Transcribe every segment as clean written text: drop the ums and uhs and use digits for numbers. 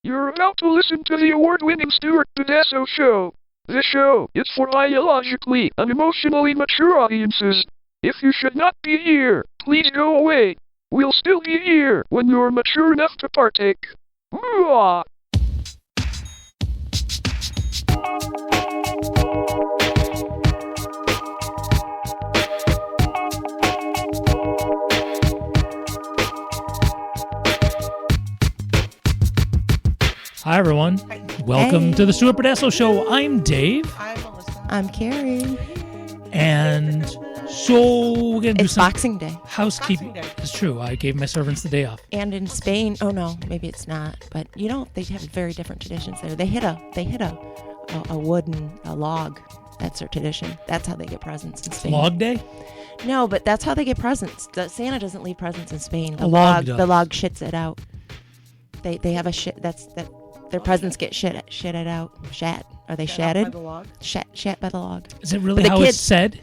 You're about to listen to the award-winning Stuart Tedesco Show. This show is for ideologically and emotionally mature audiences. If you should not be here, please go away. We'll still be here when you're mature enough to partake. Mwah! Hi, everyone. Welcome to the Stuart Tedesco Show. I'm Dave. I'm Melissa. I'm Carrie. And so we're going to do It's some Boxing Day. housekeeping. Boxing Day. It's true. I gave my servants the day off. And in Spain, oh no, maybe it's not, but you know, they have very different traditions there. They hit a wooden log. That's their tradition. That's how they get presents in Spain. Log day? No, but that's how they get presents. Santa doesn't leave presents in Spain. The log does. The log shits it out. They have a shit their presents get shitted out. Shat. Are they shatted? By the log? Shat by the log. Is it really But the how kids- it's said?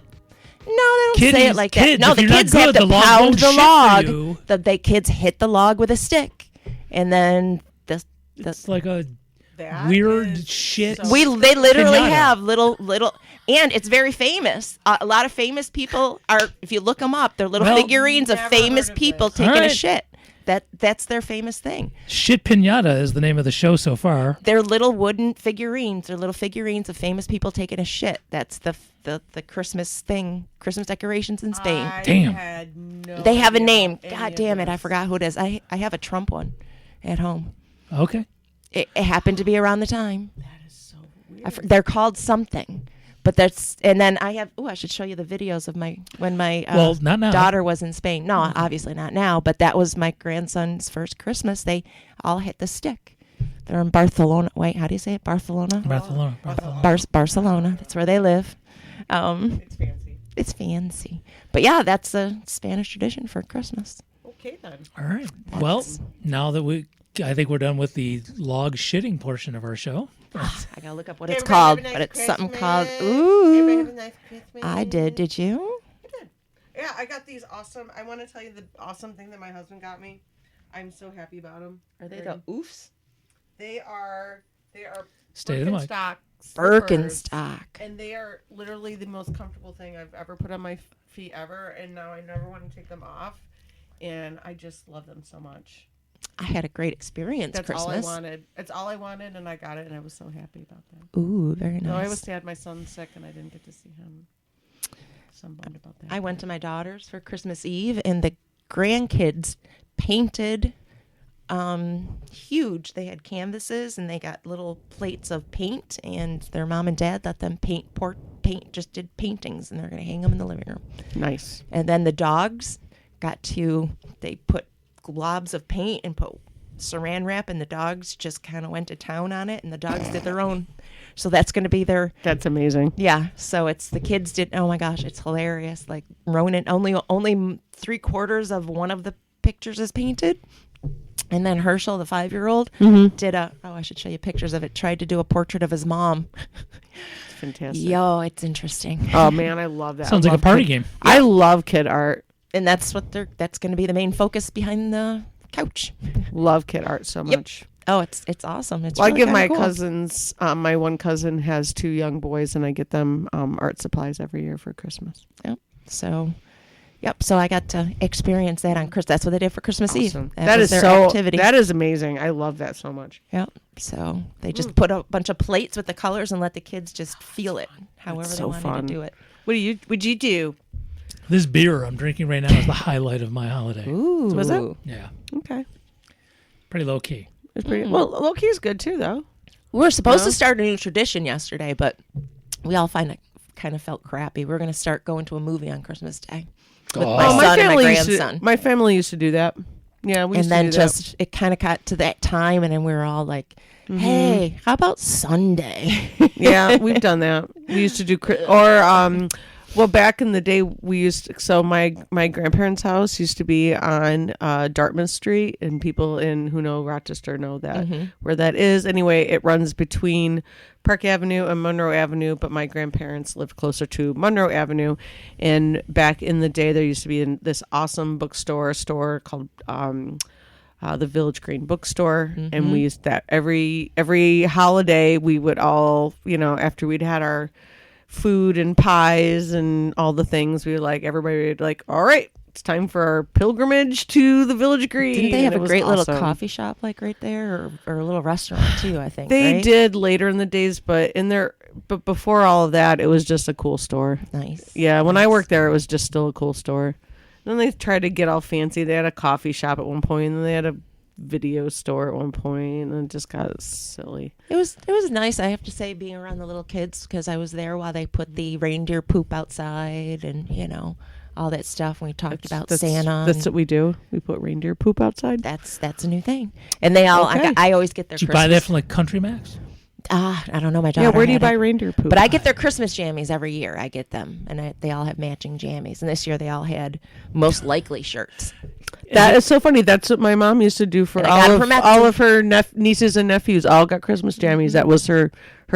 No, they don't Kiddies, say it like that. kids, No, if the you're not kids have good, to the log pound won't the shit for log. you. The kids hit the log with a stick, and then It's like a That weird is shit. so- they literally Piñata. have little, and it's very famous. A lot of famous people are, if you look them up, they're little Well, figurines of never famous heard of people this. taking All a right. shit. That's their famous thing. Shit Piñata is the name of the show so far. They're little wooden figurines. They're little figurines of famous people taking a shit. That's the Christmas thing, Christmas decorations in Spain. I Damn. had no They have a idea name. any God of damn it, I this. forgot who it is. I have a Trump one at home. Okay. It happened to be around the time. That is so weird. They're called something, but that's, and then I have. Oh, I should show you the videos of when my Well, not now. daughter was in Spain. No, obviously not now. But that was my grandson's first Christmas. They all hit the stick. They're in Barcelona. Wait, how do you say it? Barcelona. Barcelona. Barcelona. That's where they live. It's fancy. It's fancy, but yeah, that's a Spanish tradition for Christmas. Okay, then. All right. Well, now that I think we're done with the log shitting portion of our show. I gotta look up what Everybody it's called, have a nice but it's something Christmas. called. Everybody have Ooh, a nice Christmas. I did. Did you? I did. Yeah, I got these awesome. I want to tell you the awesome thing that my husband got me. I'm so happy about them. Are they the oofs? They are State of the mic. Birkenstock slippers, Birkenstock. and they are literally the most comfortable thing I've ever put on my feet ever. And now I never want to take them off. And I just love them so much. I had a great experience That's Christmas. all I wanted. It's all I wanted, and I got it, and I was so happy about that. Ooh, very nice. No, I was sad. My son's sick, and I didn't get to see him. So I'm bummed about that. I went to my daughter's for Christmas Eve, and the grandkids painted huge. They had canvases, and they got little plates of paint, and their mom and dad let them just did paintings, and they're going to hang them in the living room. Nice. And then the dogs they put globs of paint and put saran wrap, and the dogs just kind of went to town on it, and the dogs did their own. So that's going to be their, That's amazing. yeah. So it's the kids did. Oh my gosh, it's hilarious. Like Ronan, only 3/4 of one of the pictures is painted, and then Herschel, the 5-year-old, did I should show you pictures of it. Tried to do a portrait of his mom. Fantastic. Yo, it's interesting. Oh man, I love that. Sounds I like a love party kid- game. I love kid art. And that's going to be the main focus behind the couch. Love kid art so Yep. much. Oh, it's awesome. It's Well, really I give kinda my cool. cousins. My one cousin has 2 young boys, and I get them art supplies every year for Christmas. So, yep. So I got to experience that on Christmas. That's what they did for Christmas Awesome. Eve. That was is their so. activity. That is amazing. I love that so much. Yep. So they just put a bunch of plates with the colors and let the kids just feel it, however That's they so wanted fun. to do it. Would you do? This beer I'm drinking right now is the highlight of my holiday. Ooh. Was it? Yeah. Okay. Pretty low key. It's pretty. Well, low key is good too, though. We were supposed No? to start a new tradition yesterday, but we all kind of felt crappy. We're going to start going to a movie on Christmas Day with my Oh, son and my used grandson. to. My family used to do that. Yeah, we used And then to do just it kind of got to that time, and then we were all like, "Hey, how about Sunday?" that. Yeah, we've done that. We used to do well, back in the day, we used so my grandparents' house used to be on Dartmouth Street, and people who know Rochester know that where that is. Anyway, it runs between Park Avenue and Monroe Avenue, but my grandparents lived closer to Monroe Avenue. And back in the day, there used to be this awesome store called the Village Green bookstore, and we used that every holiday. We would all, after we'd had our food and pies and all the things, we would everybody would all right, it's time for our pilgrimage to the Village Green. Didn't they have and a it was great little awesome. coffee shop right there, or a little restaurant too? I think They right? did later in the days, but before all of that, it was just a cool store. Nice. Yeah, when I worked there, it was just still a cool store. Then they tried to get all fancy. They had a coffee shop at one point, and then they had a video store at one point, and it just got silly. It was nice, I have to say, being around the little kids, because I was there while they put the reindeer poop outside and all that stuff. We talked about Santa. That's what we do. We put reindeer poop outside. That's a new thing, and they all. Okay. I always get their. Did you Christmas. buy that from Country Max? I don't know. My daughter. Yeah, where do you had buy it. reindeer poop? But I get their Christmas jammies every year. I get them, and they all have matching jammies. And this year they all had most likely shirts. That is so funny. That's what my mom used to do for And I got it from Etsy. all of her nieces and nephews. All got Christmas jammies. That was her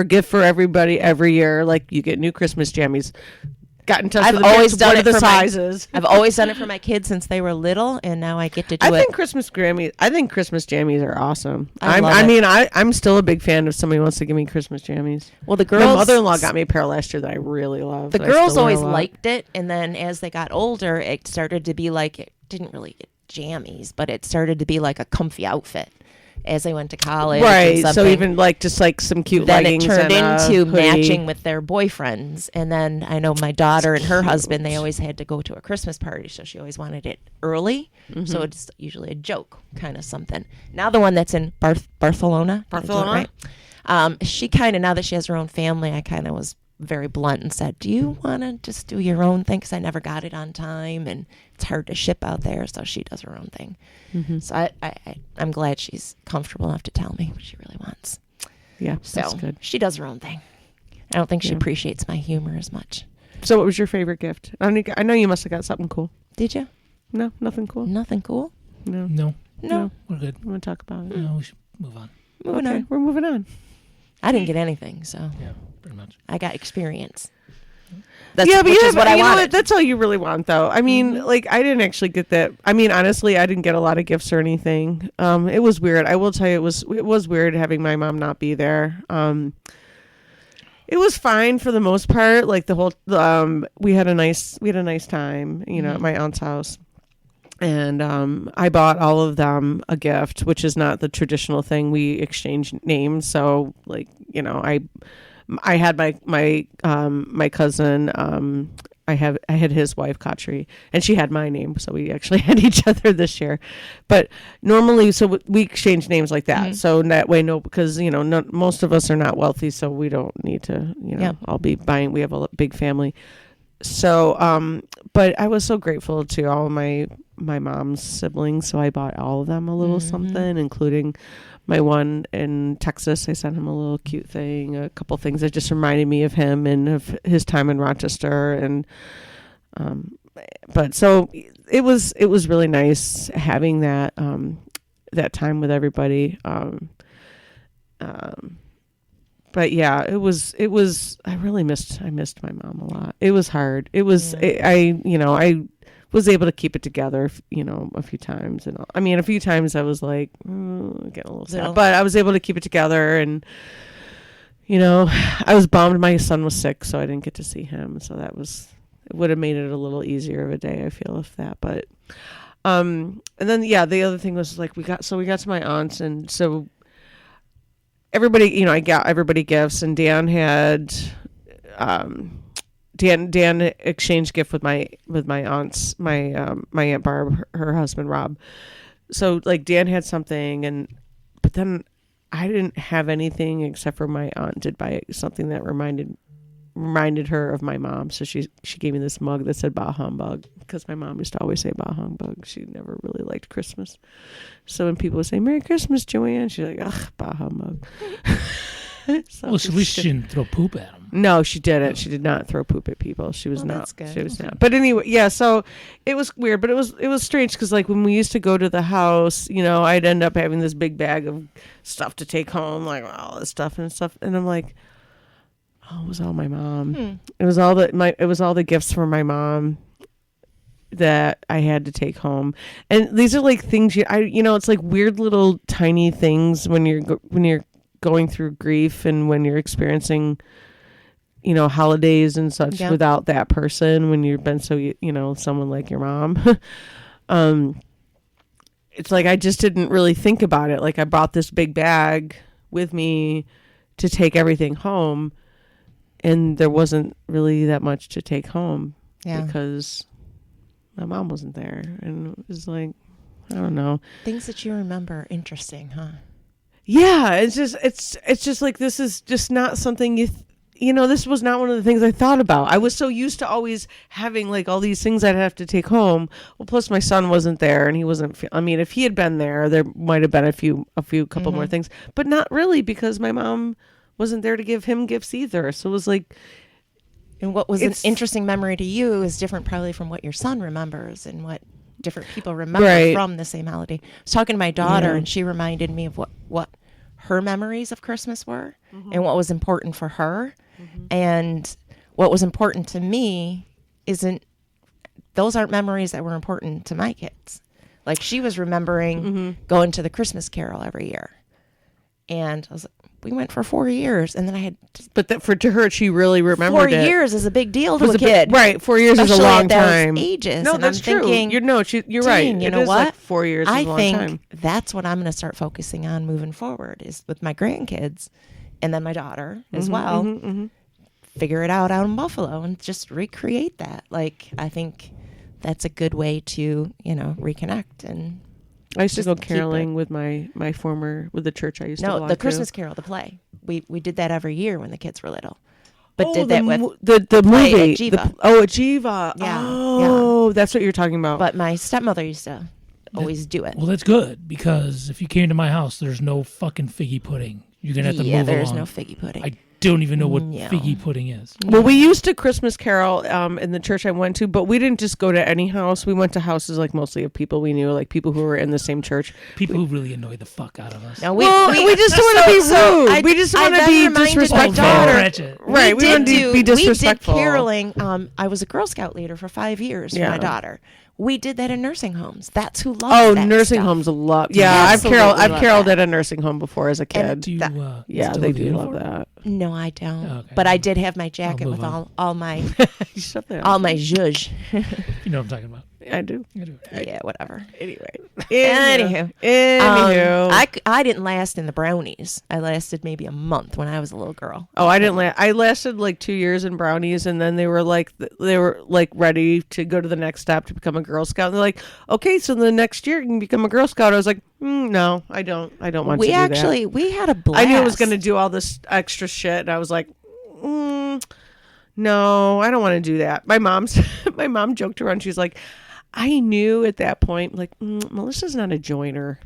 gift for everybody every year. You get new Christmas jammies. Got in touch I've with the always kids, done what it are the for sizes. I've always done it for my kids since they were little, and now I get to do I it. think Christmas jammies are awesome. I love it. mean, I'm still a big fan if somebody wants to give me Christmas jammies. Well, the My girls. mother-in-law got me a pair last year that I really love. The that I girls still wear a always lot. liked it, and then as they got older, it started to be it didn't really get jammies, but it started to be like a comfy outfit as they went to college. Right. And So something. even just some cute Then it leggings turned and a into hoodie. matching with their boyfriends. And then I know my daughter and her husband, they always had to go to a Christmas party. So she always wanted it early. So it's usually a joke, kind of something. Now the one that's in Barcelona. Did I do it Barcelona? right? She kind of, now that she has her own family, I kind of was very blunt and said, do you want to just do your own thing? Because I never got it on time and it's hard to ship out there. So she does her own thing. So I'm glad she's comfortable enough to tell me what she really wants. Yeah, So that's good. she does her own thing. I don't think she appreciates my humor as much. So what was your favorite gift? I know you must have got something cool. Did you? No, nothing cool. Nothing cool? No, No. No. We're good. I'm gonna talk about it. No, we should move on. Moving Okay, on. we're moving on. I didn't get anything, so Yeah, pretty much. I got experience. Which is what I you know wanted. That's all you really want, though. I mean, I didn't actually get that. I mean, honestly, I didn't get a lot of gifts or anything. It was weird. I will tell you, it was weird having my mom not be there. It was fine for the most part. The whole, we had a nice time, at my aunt's house. And I bought all of them a gift, which is not the traditional thing. We exchange names, so I had my cousin. I had his wife Katri, and she had my name, so we actually had each other this year. But normally, so we exchange names like that. So that way, because most of us are not wealthy, so we don't need to all be buying. We have a big family. So, but I was so grateful to all my mom's siblings. So I bought all of them a little something, including my one in Texas. I sent him a little cute thing, a couple things that just reminded me of him and of his time in Rochester. And, but so it was really nice having that, that time with everybody. But yeah, it was, I missed my mom a lot. It was hard. It was, I was able to keep it together, a few times. And a few times I was like, getting a little sad, but I was able to keep it together. And, I was bummed my son was sick, so I didn't get to see him. So it would have made it a little easier of a day, I feel, if that, but, and then, the other thing was we got to my aunt's, and so everybody, I got everybody gifts, and Dan had, Dan exchanged gift with my aunts, my Aunt Barb, her husband Rob. So Dan had something, but then I didn't have anything except for my aunt did buy something that reminded her of my mom. So she gave me this mug that said "Bah Humbug," because my mom used to always say "Bah Humbug." She never really liked Christmas. So when people would say "Merry Christmas, Joanne," she's like, "Ugh, Bah Humbug." So Well, at least she didn't throw poop at him. No, she didn't. She did not throw poop at people. She was not. That's good. She was not. But anyway, yeah. So it was weird, but it was strange because when we used to go to the house, I'd end up having this big bag of stuff to take home, all this stuff, and I'm like, oh, it was all my mom. It was all the gifts from my mom. that I had to take home. And these are like things it's like weird little tiny things when you're going through grief and when you're experiencing, holidays and such without that person, when you've been so, someone like your mom. It's like I just didn't really think about it. Like I brought this big bag with me to take everything home, and there wasn't really that much to take home because my mom wasn't there. And it was like, I don't know. Things that you remember interesting, huh? Yeah, it's just like, this is just not something this was not one of the things I thought about. I was so used to always having like all these things I'd have to take home. Well, plus my son wasn't there, and he wasn't. I mean, if he had been there might have been a couple more things, but not really, because my mom wasn't there to give him gifts either. So it was like, and what was an interesting memory to you is different probably from what your son remembers and what different people remember from the same holiday. I was talking to my daughter, and she reminded me of what her memories of Christmas were and what was important for her. And what was important to me those aren't memories that were important to my kids. Like, she was remembering going to the Christmas Carol every year. And I was like, we went for 4 years, and then I had. But to her, she really remembered 4 it. years is a big deal to a kid, right? 4 years is a long time. Ages. No, and that's I'm true. Thinking, you're right. You know what? Like 4 years is a long time. I think that's what I'm going to start focusing on moving forward, is with my grandkids, and then my daughter as well. Figure it out in Buffalo and just recreate that. Like, I think that's a good way to reconnect. And I used to go caroling with with the church I used to belong to. No, the Christmas Carol, the play. We did that every year when the kids were little. But did that with the movie. At Jiva. At Jiva. Yeah. Oh, that's what you're talking about. But my stepmother used to always do it. Well, that's good, because if you came to my house, there's no fucking figgy pudding. You're going to have to move along. Yeah, there's no figgy pudding. I don't even know what figgy pudding is. Well, we used to Christmas carol in the church I went to, but we didn't just go to any house. We went to houses like mostly of people we knew, like people who were in the same church. People who really annoy the fuck out of us. No, we just don't want to be rude. We just want to be disrespectful. Right, we want to be disrespectful. We did caroling. I was a Girl Scout leader for 5 years for my daughter. We did that in nursing homes. That's who loves that nursing stuff. homes love. Yeah, I've caroled at a nursing home before as a kid. Do you, they do love that. No, I don't. Oh, okay. But I did have my jacket with all my all my zhuzh. You know what I'm talking about. I do. Yeah, whatever. Anyway. Anywho. I didn't last in the brownies. I lasted maybe a month when I was a little girl. Oh, I didn't last. I lasted like 2 years in brownies, and then they were like ready to go to the next step to become a Girl Scout. And they're like, okay, so the next year you can become a Girl Scout. I was like, no, I don't want to do that. We had a blast. I knew I was going to do all this extra shit, and I was like, no, I don't want to do that. My mom joked around. She's like, I knew at that point, like, Melissa's not a joiner.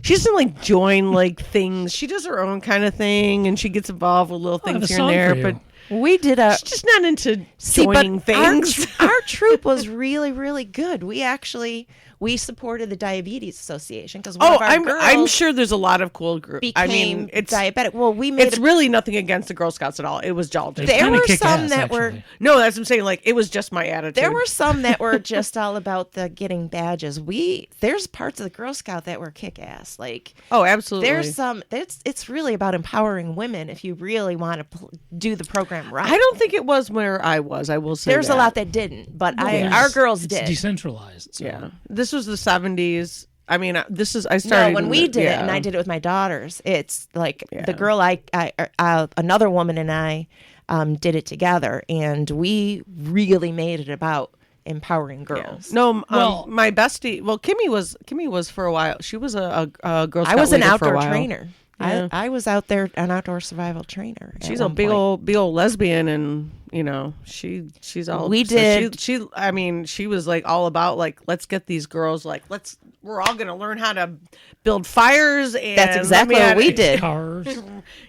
She doesn't join things. She does her own kind of thing, and she gets involved with little things here and there. But we did she's just not into joining things. Our troop was really, really good. We supported the Diabetes Association because one of our girls I'm sure there's a lot of cool groups. It's diabetic. Well, it's really nothing against the Girl Scouts at all. It was all just there were some that were no. That's what I'm saying. It was just my attitude. There were some that were just all about the getting badges. There's parts of the Girl Scout that were kick ass. Oh, absolutely. There's some. It's really about empowering women if you really want to do the program right. I don't think it was where I was. I will say there's a lot that didn't, but our girls did. It's decentralized. So. Yeah. This was the 70s. I mean, I started. No, when we did it, and I did it with my daughters, it's the girl another woman and I did it together, and we really made it about empowering girls. Yeah. No, my bestie, Kimmy was for a while. She was a Girl Scout I was an leader outdoor for a while. trainer. Yeah. I was out there an outdoor survival trainer. She's a big old lesbian, and she's all. We did. She was all about let's get these girls we're all gonna learn how to build fires, and that's exactly what we did. Cars.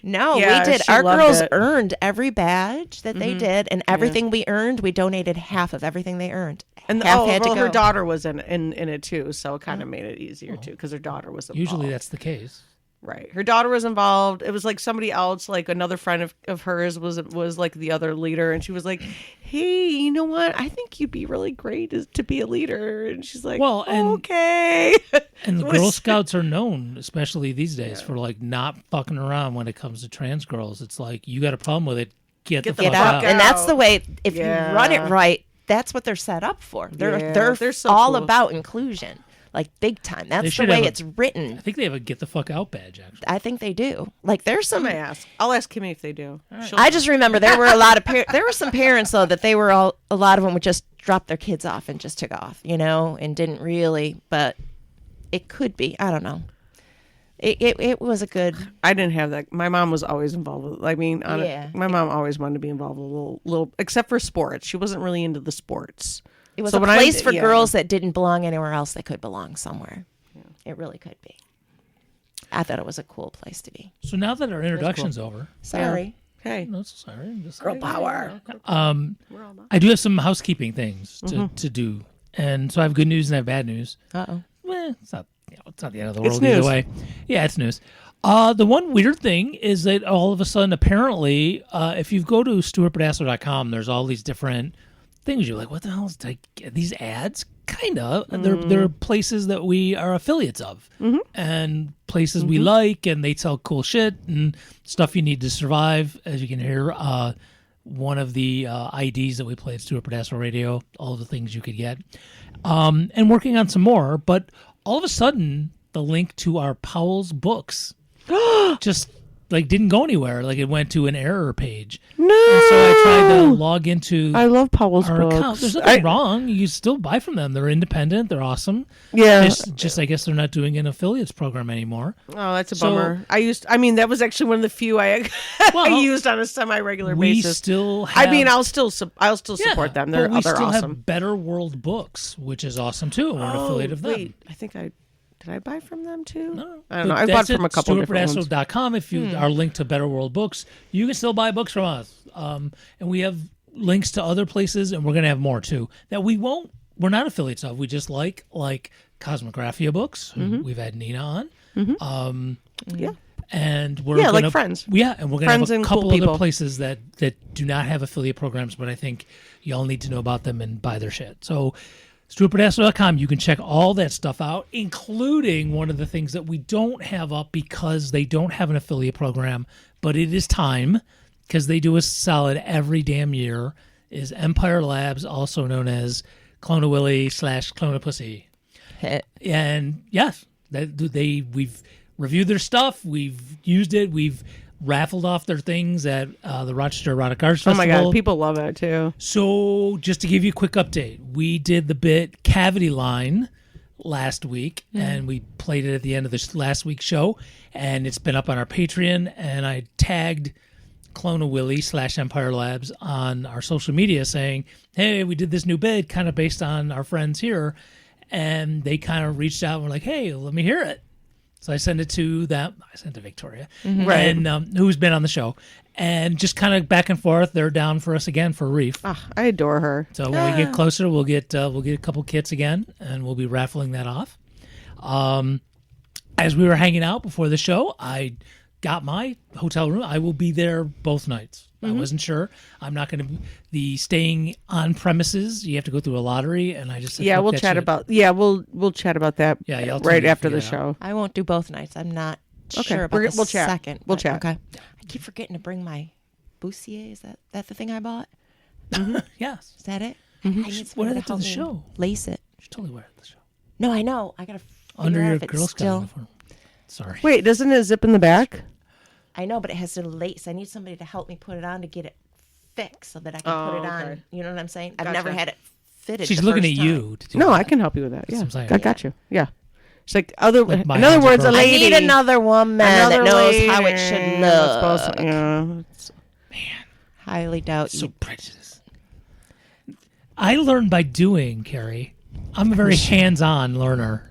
No, we did. Our girls earned every badge that they did, and everything we earned, we donated half of everything they earned. And her daughter was in it too, so it kind of made it easier too, because her daughter was involved. Usually that's the case. Right. Her daughter was involved. It was like somebody else, like another friend of hers was like the other leader. And she was like, hey, you know what? I think you'd be really great to be a leader. And she's like, Well, and- okay. And the It was- Girl Scouts are known, especially these days, for like not fucking around when it comes to trans girls. It's like, you got a problem with it, get the the fuck Get out. out. And that's the way, if Yeah. you run it right, that's what they're set up for. They're so all cool. about inclusion, like big time. They That's the should way have a- it's written. I think they have a get the fuck out badge, actually. I think they do. Like there's I'm some. gonna ask. I'll ask Kimmy if they do. I just remember there were a lot of there were some parents though that they were a lot of them would just drop their kids off and just took off, and didn't really. But it could be. I don't know. It was a good. I didn't have that. My mom was always involved with. I mean, Yeah. my mom always wanted to be involved with a little, except for sports. She wasn't really into the sports. It was So a when I place did- for yeah. girls that didn't belong anywhere else. They could belong somewhere. It really could be. I thought it was a cool place to be. So now that our introduction's over, Sorry. Hey, no, it's sorry. I'm just girl power. I do have some housekeeping things to do. And so I have good news and I have bad news. Uh-oh. It's not it's not the end of the It's world either news. way. Yeah, it's news. The one weird thing is that all of a sudden, apparently, if you go to stuartpedasso.com, there's all these different things. You're like, what the hell is like these ads? Kind of. They're places that we are affiliates of, and places we like, and they sell cool shit and stuff you need to survive. As you can hear, one of the IDs that we play at Stuart Pedasso Radio, all of the things you could get, and working on some more. But all of a sudden, the link to our Powell's books just like didn't go anywhere. Like it went to an error page. No. And so I tried to log into I love Powell's our books. account. There's nothing wrong. You still buy from them. They're independent. They're awesome. Yeah. Just I guess they're not doing an affiliates program anymore. Oh, that's a So- bummer. That was actually one of the few I Well, used on a semi-regular We basis. still have, I mean, I'll still support yeah, them. but They're we still awesome. have Better World Books, which is awesome too. We're an affiliate of them. Wait, I think did I buy from them too? No, I don't know. I bought from a couple different ones. StuartPedasso.com. If you are linked to Better World Books, you can still buy books from us. And we have links to other places, and we're going to have more too that we're not affiliates of. We just like Cosmographia Books. We've had Nina on. Yeah. And we're Yeah, like gonna, Friends. Yeah, and we're going Friends to have and a couple cool other people. places that do not have affiliate programs, but I think y'all need to know about them and buy their shit. So StuartPedasso.com, you can check all that stuff out, including one of the things that we don't have up because they don't have an affiliate program, but it is time because they do us solid every damn year, is Empire Labs, also known as Clone a Willy / Clone a Pussy. And yes, we've reviewed their stuff, we've used it, we've raffled off their things at the Rochester Erotic Arts Oh Festival. my God, people love it too. So just to give you a quick update, we did the bit Cavity Line last week, and we played it at the end of this last week's show, and it's been up on our Patreon, and I tagged Clone a Willy / Empire Labs on our social media saying, hey, we did this new bit kind of based on our friends here, and they kind of reached out and were like, hey, let me hear it. So I sent it to them. I sent it to Victoria, Right. and who's been on the show, and just kind of back and forth. They're down for us again for Reef. Ah, I adore her. So when we get closer, we'll get a couple kits again, and we'll be raffling that off. As we were hanging out before the show, I got my hotel room. I will be there both nights. I wasn't sure. I'm not going to be staying on premises. You have to go through a lottery, and I just said, Yeah, fuck we'll that chat shit. about. Yeah, we'll chat about that. Yeah, y'all tell right me to after the figure it out. show. I won't do both nights. I'm not Okay, sure about we'll chat. second. We'll but- chat. Okay. I keep forgetting to bring my bustier. Is that the thing I bought? Yes. Is that it? I need Wear somebody that to to help the me show. lace it. You should totally wear it to the show. No, I know. I gotta Under figure out your if it's Girl Scout still. uniform. Sorry. Wait, doesn't it zip in the back? I know, but it has to lace. I need somebody to help me put it on to get it fixed so that I can put it on. okay. You know what I'm saying? I've Gotcha. never had it fitted. She's the looking first at time. you. To do No, that. I can help you with that. Yeah, what I'm saying. I got you. Yeah. It's like Like my in other hands are words, a broken. I lady. need another woman that another knows lady how it should that's look. supposed to- yeah. Highly doubt So you. prejudiced. I learn by doing, Carrie. I'm a very hands-on learner.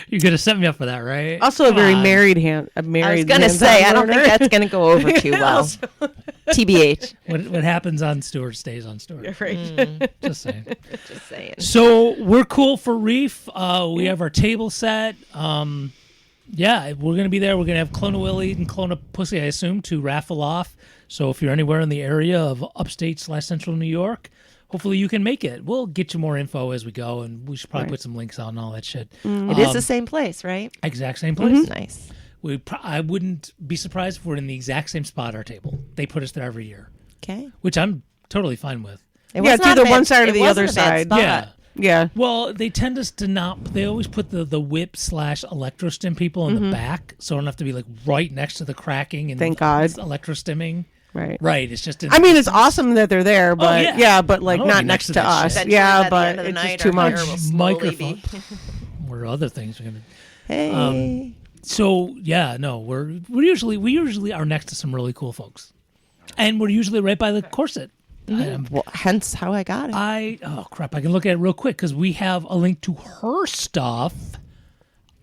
You're gonna set me up for that, right? Also, a Come very on. married I was married. gonna hands-on say I don't think learner. that's gonna go over too well. TBH. What happens on Stewart stays on Stewart. Right. Just saying. Just saying. So we're cool for Reef. We have our table set. Yeah, we're going to be there. We're going to have Clone Willie and Clone Pussy, I assume, to raffle off. So if you're anywhere in the area of upstate/central New York, hopefully you can make it. We'll get you more info as we go, and we should probably put some links out and all that shit. It is the same place, right? Exact same place. Nice. I wouldn't be surprised if we're in the exact same spot at our table. They put us there every year, Okay. which I'm totally fine with. It Yeah, was it's not a either bad- one side or it the wasn't other a bad side. spot. Yeah. Yeah. Well, they tend us to not. They always put the whip / electrostim people in the back, so I don't have to be like right next to the cracking and Thank God. electrostimming. Right. Right. It's just. I mean, it's awesome that they're there, but yeah. but like I don't wanna not be next to that us. shit. Eventually, Yeah, by the but end of the it's night, just too our much. hair will slowly Microphone. be- Or other things. We're gonna. Hey. So yeah, no, we usually are next to some really cool folks, and we're usually right by the corset. Well, hence how I got it. Oh crap! I can look at it real quick because we have a link to her stuff.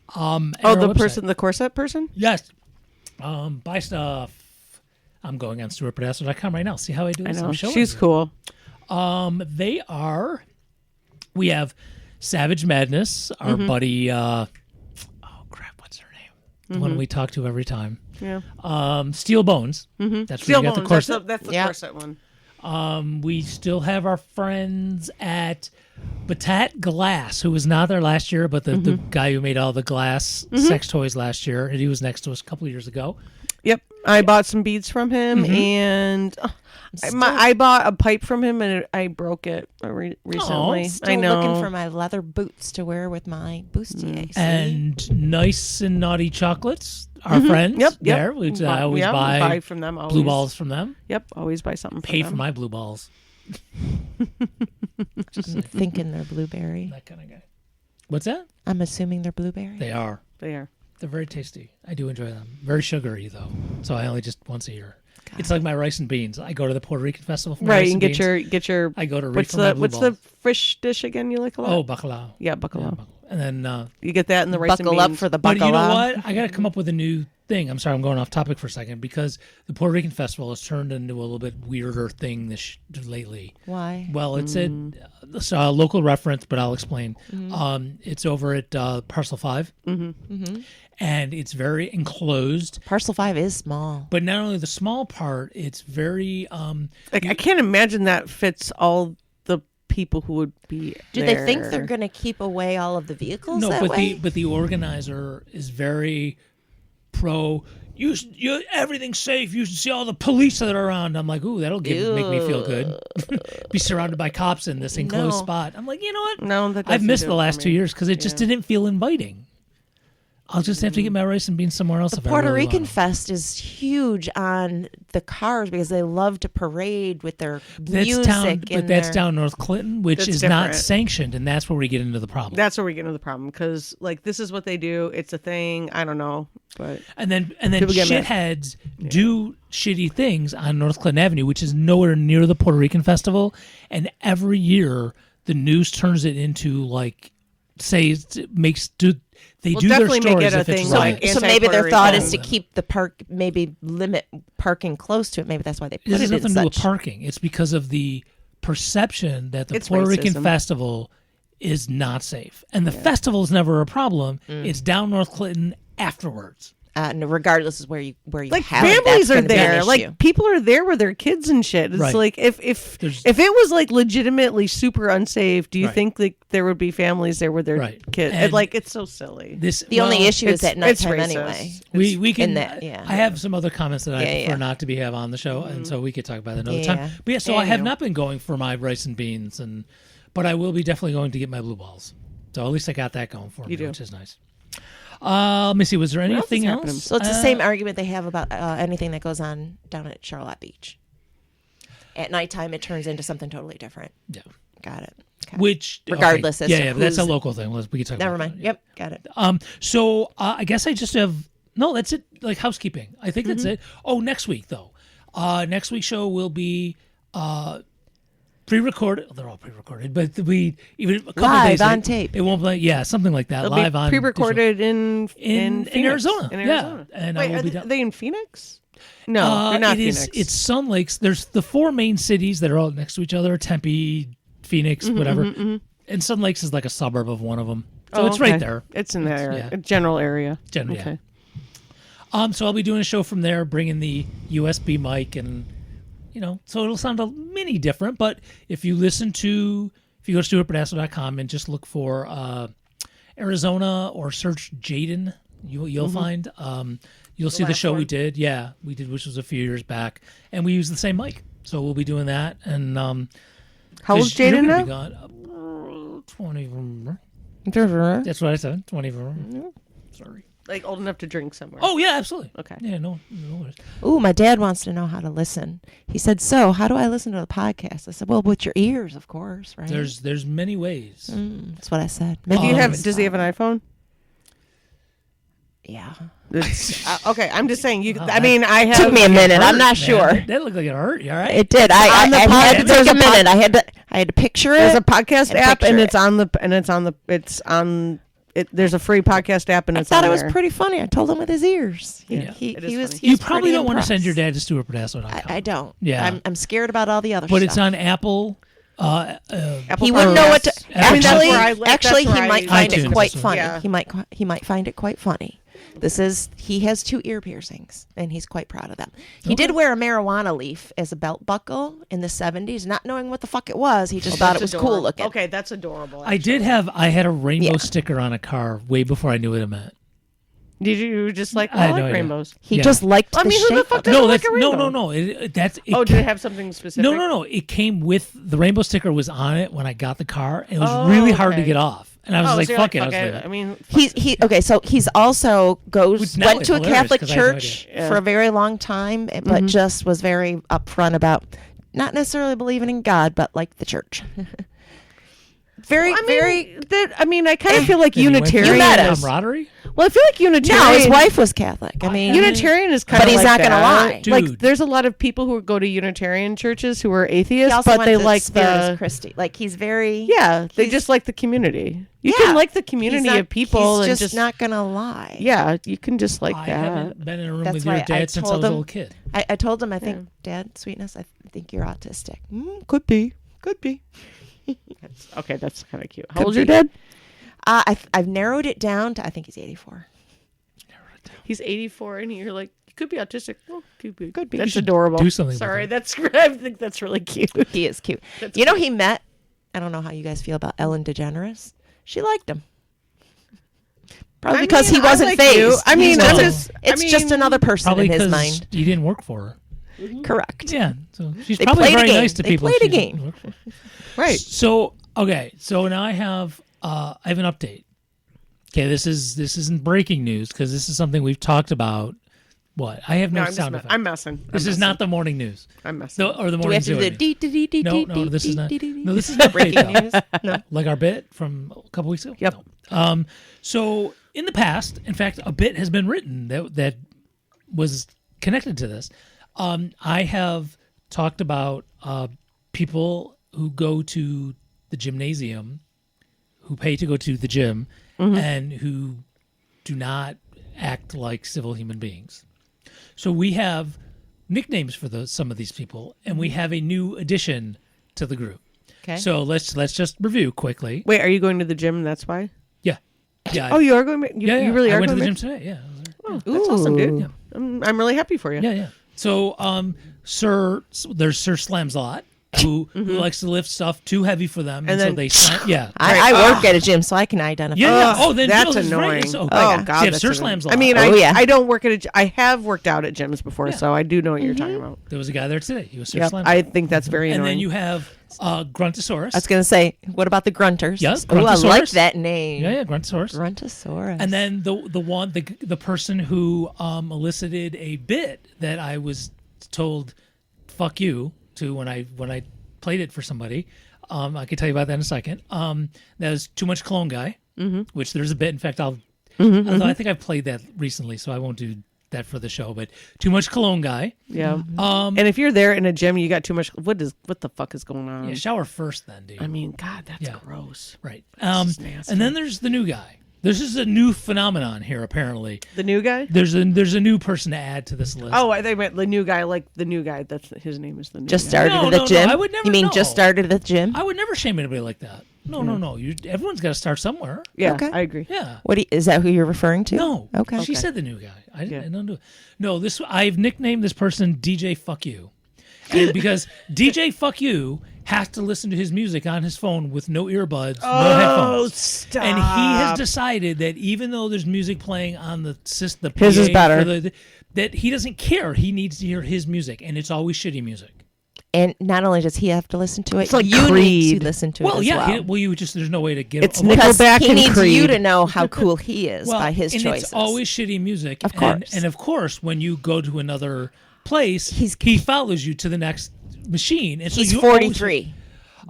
At Oh, our the website. person, the corset person. Yes. Buy stuff. I'm going on stuartpedastro.com right now. See how I do I this? know I'm showing she's you. cool. They are. We have Savage Madness, our buddy. Oh crap! What's her name? The one we talk to every time. Yeah. Steel Bones. That's Steel where you got the Bones. corset. That's the Yeah. corset one. We still have our friends at Batat Glass, who was not there last year, but the guy who made all the glass sex toys last year, and he was next to us a couple of years ago. Yep, I bought some beads from him, and I bought a pipe from him, and I broke it recently. Still I know. looking for my leather boots to wear with my bustier. see? And Nice and Naughty Chocolates, our friends Yep. there, which I always Yeah, buy from them. Always. blue balls from them. Yep, always buy something. Pay from for them. my blue balls. I'm thinking they're blueberry. That kind of guy. What's that? I'm assuming they're blueberry. They are. They are. They're very tasty. I do enjoy them. Very sugary though, so I only just once a year. It's like my rice and beans. I go to the Puerto Rican festival for my Right, rice and beans. get your. I go to reef What's for my the blue what's balls. the fish dish again? You like a lot? Oh, bacalao. yeah, bacalao. And then, You get that in the rice Buckle and up beans. for the but buckle you know up. what? I got to come up with a new thing. I'm sorry, I'm going off topic for a second because the Puerto Rican festival has turned into a little bit weirder thing lately. Why? Well, it's a local reference, but I'll explain. Mm-hmm. It's over at Parcel 5, and it's very enclosed. Parcel 5 is small. But not only the small part, it's very Like I can't imagine that fits all the people who would be. Do they think they're going to keep away all of the vehicles no, that but way? the organizer is very pro. You everything's safe. You should see all the police that are around. I'm like, ooh, that'll make me feel good. Be surrounded by cops in this enclosed No. spot. I'm like, you know what? No, that I've doesn't missed do the it for last 2 me. years because it just didn't feel inviting. I'll just have to get my rice and beans somewhere else. The if I Puerto really Rican want 'em. Fest is huge on the cars because they love to parade with their music. That's down North Clinton, which That's is not different. sanctioned, and that's where we get into the problem. That's where we get into the problem because like this is what they do. It's a thing. I don't know, but And then People get mad. shitheads do shitty things on North Clinton Avenue, which is nowhere near the Puerto Rican festival. And every year, the news turns it into like, they We'll do their definitely make stories it a if it's thing, right. like, So maybe their anti-Puerto thought Rican. is to keep the park, maybe limit parking close to it. Maybe that's why they put This has it in nothing to do with such. parking. It's because of the perception that the It's Puerto Rican racism. festival is not safe. And the festival is never a problem. It's down North Clinton afterwards. And regardless of where you like have it, families that's are gonna be an there. issue. Like people are there with their kids and shit. It's Right. like if There's- it was like legitimately super unsafe, do you Right. think like there would be families there with their Right. kids? And Like it's so silly. the only issue is at it's nighttime racist. anyway. We can. in that, yeah. I have some other comments that I Yeah, prefer yeah. not to have on the show, and so we could talk about it another Yeah. time. But yeah, so I have Anyway. not been going for my rice and beans, but I will be definitely going to get my blue balls. So at least I got that going for me, do. which is nice. Let me see. Was there else is anything happening? else? So it's the same argument they have about anything that goes on down at Charlotte Beach. At nighttime, it turns into something totally different. Yeah. Got it. Okay. Which Regardless okay. as yeah, to but that's a who's- local thing. We can talk. Never about mind. that. Yep. Got it. So I guess I just have no. That's it. Like housekeeping. I think that's Mm-hmm. it. Oh, next week though. Next week's show will be pre-recorded. They're all pre-recorded, but we even a couple Live days on late. tape. It won't play. Yeah, something like that. It'll live be on pre-recorded in in Phoenix, Arizona. In Yeah. Arizona. And I Wait, will are be they, down- they in Phoenix? No, they're not it is. Phoenix. It's Sun Lakes. There's the four main cities that are all next to each other: Tempe, Phoenix, Mm-hmm, whatever. And Sun Lakes is like a suburb of one of them. So it's right there. It's in that area, yeah. a general area. Yeah. So I'll be doing a show from there, bringing the USB mic, and so it'll sound a mini different. But if you go to stuartberdasco.com and just look for Arizona or search Jaden, you'll find. You'll see the show we did. Yeah, we did, which was a few years back, and we used the same mic. So we'll be doing that. And how old's Jaden now? 20. That's what I said. 20. Sorry. Like old enough to drink somewhere. Oh yeah, absolutely. Okay. Yeah, no worries. Ooh, my dad wants to know how to listen. He said, "So, how do I listen to the podcast?" I said, "Well, with your ears, of course, right?" There's many ways. That's what I said. Does he have an iPhone? Yeah. Okay, I'm just saying. I Took me a minute. I'm not sure. That looked like it hurt. You all right? It did. I had to take a minute. I had to picture it. There's a podcast app, and picture there's a free podcast app, and I it's thought on it was there. pretty funny. I told him with his ears. Yeah, He it is was. funny. He You was probably pretty don't want to send your impressed. dad to stuartberdasco.com. I don't. Yeah. I'm scared about all the other But stuff. it's on Apple. Apple He wouldn't know what to. Podcasts. I mean, that's Actually, where actually, that's where he might I- find iTunes, it quite that's funny. Yeah. He might find it quite funny. He has 2 ear piercings, and he's quite proud of them. He did wear a marijuana leaf as a belt buckle in the 70s, not knowing what the fuck it was. He just thought it was cool looking. Okay, that's adorable. I had a rainbow sticker on a car way before I knew what it meant. Did you just like I had no idea. rainbows? He Yeah. just liked I the mean, who the shape fuck of it. doesn't No, like that's a rainbow? no. It Did it have something specific? No. It came with the rainbow sticker was on it when I got the car. It was really hard to okay. get off, and I was like, so you're "Fuck it." I was okay. like, I mean, Okay, so he's also Which now went is to a hilarious Catholic 'cause I had no church idea. Yeah. for a very long time, but just was very upfront about not necessarily believing in God, but like the church. Very. I kind of feel like Then you went through Unitarian. You met him. is- camaraderie. Well, I feel like Unitarian. No, his wife was Catholic. I mean, Unitarian is kind of But he's like not gonna that. lie. Dude. Like, there's a lot of people who go to Unitarian churches who are he atheists, also but went they to like Spiritus the Christi. Like he's very. yeah, they he's- just like the community. You Yeah. can like the community He's not- of people He's and just not gonna lie. yeah, you can just like I that. haven't been in a room That's with your why I dad since I told was a him- little kid. I told him, I think, Dad, sweetness, I think you're autistic. Could be. Okay, that's kind of cute. How Could old's your be. dad? I've narrowed it down to I think he's 84. He's 84, and you're like, you could be autistic. Well, could be. Could be. That's You should adorable. do something with Sorry, it. that's. I think that's really cute. He is cute. That's You know, he met. I don't know how you guys feel about Ellen DeGeneres. She liked him. Probably because he I wasn't like phased. you. I mean, No. it's just another person Probably in his because mind. you didn't work for her. Correct. Yeah, so she's They probably played a very game. nice to They people. played a she didn't game. work for. Right. So now I have an update. Okay, this isn't breaking news because this is something we've talked about. What? I have no I'm, sound effect. I'm messing. This is not the morning news. I'm messing. Or the Do we morning have to do the zoo. dee dee dee dee No, dee no, this dee is not. dee dee dee? No, this is not Breaking update, news. though. No. Like our bit from a couple weeks ago. Yep. No. So in the past, in fact, a bit has been written that was connected to this. I have talked about people who go to the gymnasium, who pay to go to the gym, and who do not act like civil human beings. So we have nicknames for some of these people, and we have a new addition to the group. Okay. So let's just review quickly. Wait, are you going to the gym? That's why. Yeah. Oh, you are going. You really I are went to going. the gym today. Yeah. Oh, that's awesome, dude. Yeah. I'm really happy for you. Yeah. So, there's Sir Slamslot, who likes to lift stuff too heavy for them, and so then- they yeah. I work at a gym, so I can identify. Yeah. Ugh, Oh, then that's Jill is right. annoying. So, Oh, yeah. God, so you have that's Sir annoying. Slamslot. I mean, Oh, yeah. I don't work at I have worked out at gyms before, so I do know what you're talking about. There was a guy there today. He was Sir Yep, Slamslot. I think that's very and annoying. then you have Gruntosaurus. I was gonna say, what about the grunters? Yes, Oh, I like Gruntosaurus. that name. yeah, Gruntosaurus. Gruntosaurus. And then the person who elicited a bit that I was told, "Fuck you," to when I played it for somebody. I can tell you about that in a second. That was Too Much Cologne Guy, which there's a bit. In fact, although I think I've played that recently, so I won't do that for the show. But Too Much Cologne Guy. yeah. And if you're there in a gym, you got too much. What the fuck is going on? Yeah, shower first, then, dude. I mean, God, that's Yeah. gross. Right. is nasty. And then there's the new guy. This is a new phenomenon here, apparently. The new guy? There's a new person to add to this list. Oh, they meant the new guy, like the new guy. That's his name is the new Just guy. started No, at the no, gym. I would never You mean know. just started at the gym? I would never shame anybody like that. No. Everyone's got to start somewhere. Yeah, Okay. I agree. Yeah. Is that who you're referring to? No. Okay. She said the new guy. I Yeah. don't do it. No, I've nicknamed this person DJ Fuck You. And because DJ Fuck You has to listen to his music on his phone with no earbuds, no headphones. Stop. And he has decided that even though there's music playing on the system, His is better. That he doesn't care. He needs to hear his music, and it's always shitty music. And not only does he have to listen to it, It's like you need Creed. to listen to Well, it as yeah. well. You just there's no way to get It's away. Because Nickelback he and needs Creed. you to know how cool he is Well, by his and choices. it's always shitty music. Of course. And of course, when you go to another place, He's- he follows you to the next machine. And so He's you 43,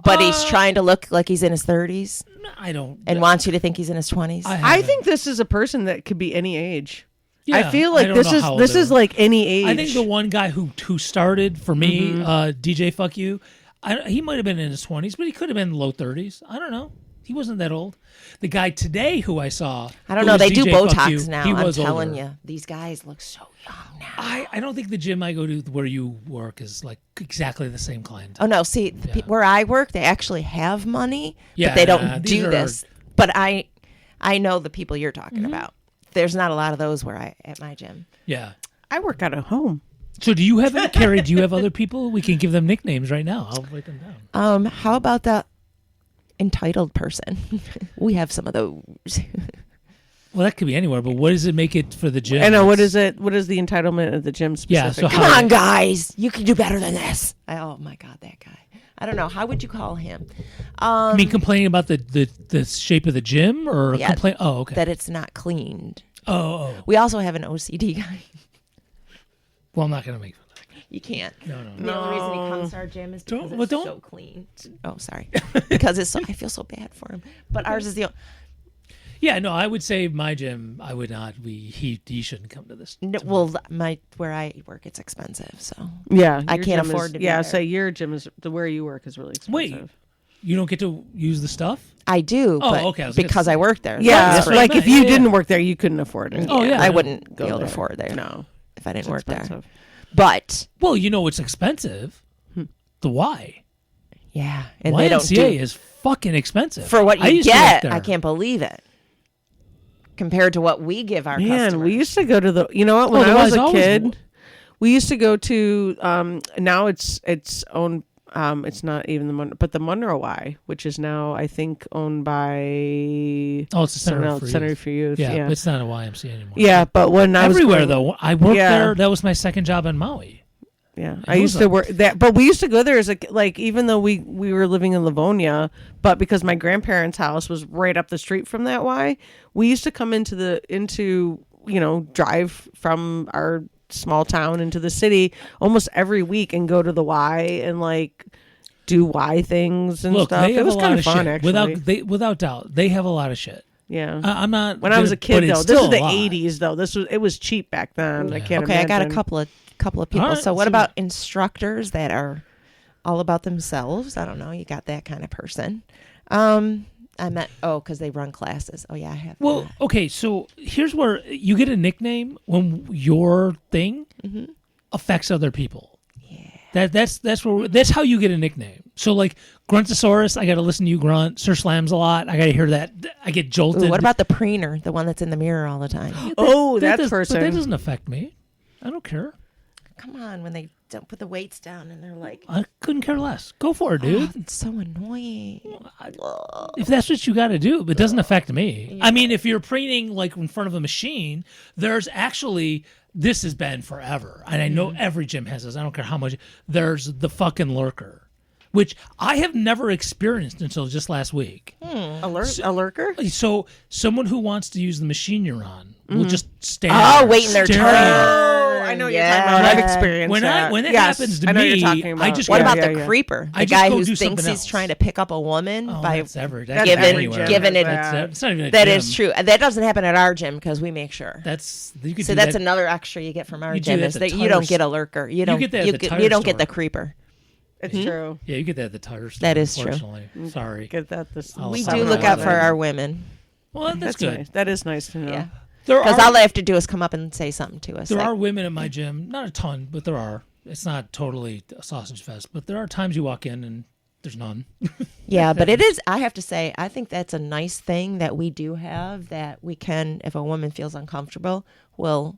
but he's trying to look like he's in his 30s I don't. and wants you to think he's in his 20s. I think this is a person that could be any age. Yeah, I feel like don't this know is how old this they is were. like any age. I think the one guy who started for me, DJ Fuck You, he might have been in his 20s, but he could have been in the low 30s. I don't know. He wasn't that old. The guy today who I saw, I don't who know. was They do DJ Fuck Botox You, now. He I'm was telling older. you, these guys look so young now. I don't think the gym I go to where you work is like exactly the same client. Oh no! See, where I work, they actually have money, but they don't these do are- this. But I know the people you're talking about. There's not a lot of those at my gym. Yeah. I work out at home. So do you have any, Carrie, do you have other people? We can give them nicknames right now. I'll write them down. How about that entitled person? We have some of those. Well, that could be anywhere, but what does it make it for the gym? I know what is it? What is the entitlement of the gym Yeah, specific? so Come on, guys, you can do better than this. Oh my God, that guy. I don't know. How would you call him? I mean, complaining about the shape of the gym or Yeah, complain? Oh, okay. That it's not cleaned. Oh. We also have an OCD guy. Well, I'm not going to make fun of that. You can't. No. The only reason he comes to our gym is because Don't- it's don't- so clean. Oh, sorry. Because it's so, I feel so bad for him. But ours is the. Yeah, no, I would say my gym, I would not. He shouldn't come to this. No, well, where I work, it's expensive. So Yeah, I your can't gym afford is, to be Yeah, there. so your gym is where you work is really expensive. Wait, you don't get to use the stuff? I do. Oh, but okay, I was gonna because say- I work there. Yeah, That's what I like meant. if you Yeah, didn't yeah. work there, you couldn't afford it. Oh, yeah. I wouldn't Go be able to there. afford there. No, if I didn't it's work there. expensive. But Well, you know what's expensive? The Y. yeah, and they don't do YMCA is fucking expensive. for what I you used to work get. there. I can't believe it. Compared to what we give our Man, customers. we used to go to the. You know what? When the I was Y's a always kid, were. we used to go to. Now it's owned. It's not even but the Monroe Y, which is now I think owned by. Oh, it's a someone center else, for Center youth. for Youth. Yeah, Yeah, but it's not a YMCA anymore. yeah. But when I was Everywhere, growing- though. I worked Yeah. there. That was my second job in Maui. Yeah, It I used was to a- work that, but we used to go there as a like even though we were living in Livonia, but because my grandparents' house was right up the street from that Y, we used to come into drive from our small town into the city almost every week and go to the Y and like do Y things and Look, stuff. they It have was a kind lot of of fun shit. actually. Without doubt, they have a lot of shit. Yeah. I'm not. When I was a but kid it's though, this still is the a lot. '80s though. It was cheap back then. I Yeah. can't Okay, imagine. I got a couple of people. All right, So what let's see about instructors that are all about themselves? I don't know. You got that kind of person. I met because they run classes. Oh yeah, I have. Well, that. okay, so here's where you get a nickname when your thing affects other people. Yeah. That's how you get a nickname. So like Gruntosaurus, I got to listen to you grunt. Sir Slams a lot. I got to hear that. I get jolted. Ooh, what about the preener, the one that's in the mirror all the time? Oh, that But person. that doesn't affect me. I don't care. Come on, when they don't put the weights down and they're like, I couldn't care less. Go for it, dude. "Oh, it's so annoying. If that's what you got to do, but it doesn't affect me. I mean, if you're preening like in front of a machine, there's actually this has been forever, and I know every gym has this. I don't care how much. There's the fucking lurker, which I have never experienced until just last week. a lurker. So someone who wants to use the machine you're on will just stand. Oh, there waiting their staring turn. at it. Oh, I know what you're talking about. I've experienced that. When it Yes, happens to I know what me, you're talking about. I just What go, about yeah, the yeah. creeper? I The just guy go who do thinks something he's else. trying to pick up a woman Oh, by that's ever. That's That's every anywhere. gym Given is it- that. It's not even a That gym. is true. That doesn't happen at our gym because we make sure. That's you could So do that's that. another extra you get from our You do gym that is at that the you tire don't get a store. lurker. You don't get that at the tire you don't get the store. creeper. It's true. Yeah, you get that at the tire store. That is true. Unfortunately, sorry. Get that this. I'll We stop do it look out out for there. our women. Well, that's good. Nice. That is nice to know. Yeah. There Because are all they have to do is come up and say something to us. there like, are women in my gym, not a ton, but there are. It's not totally a sausage fest, but there are times you walk in and there's none. Yeah, but it is. I have to say, I think that's a nice thing that we do have, that we can, if a woman feels uncomfortable, we'll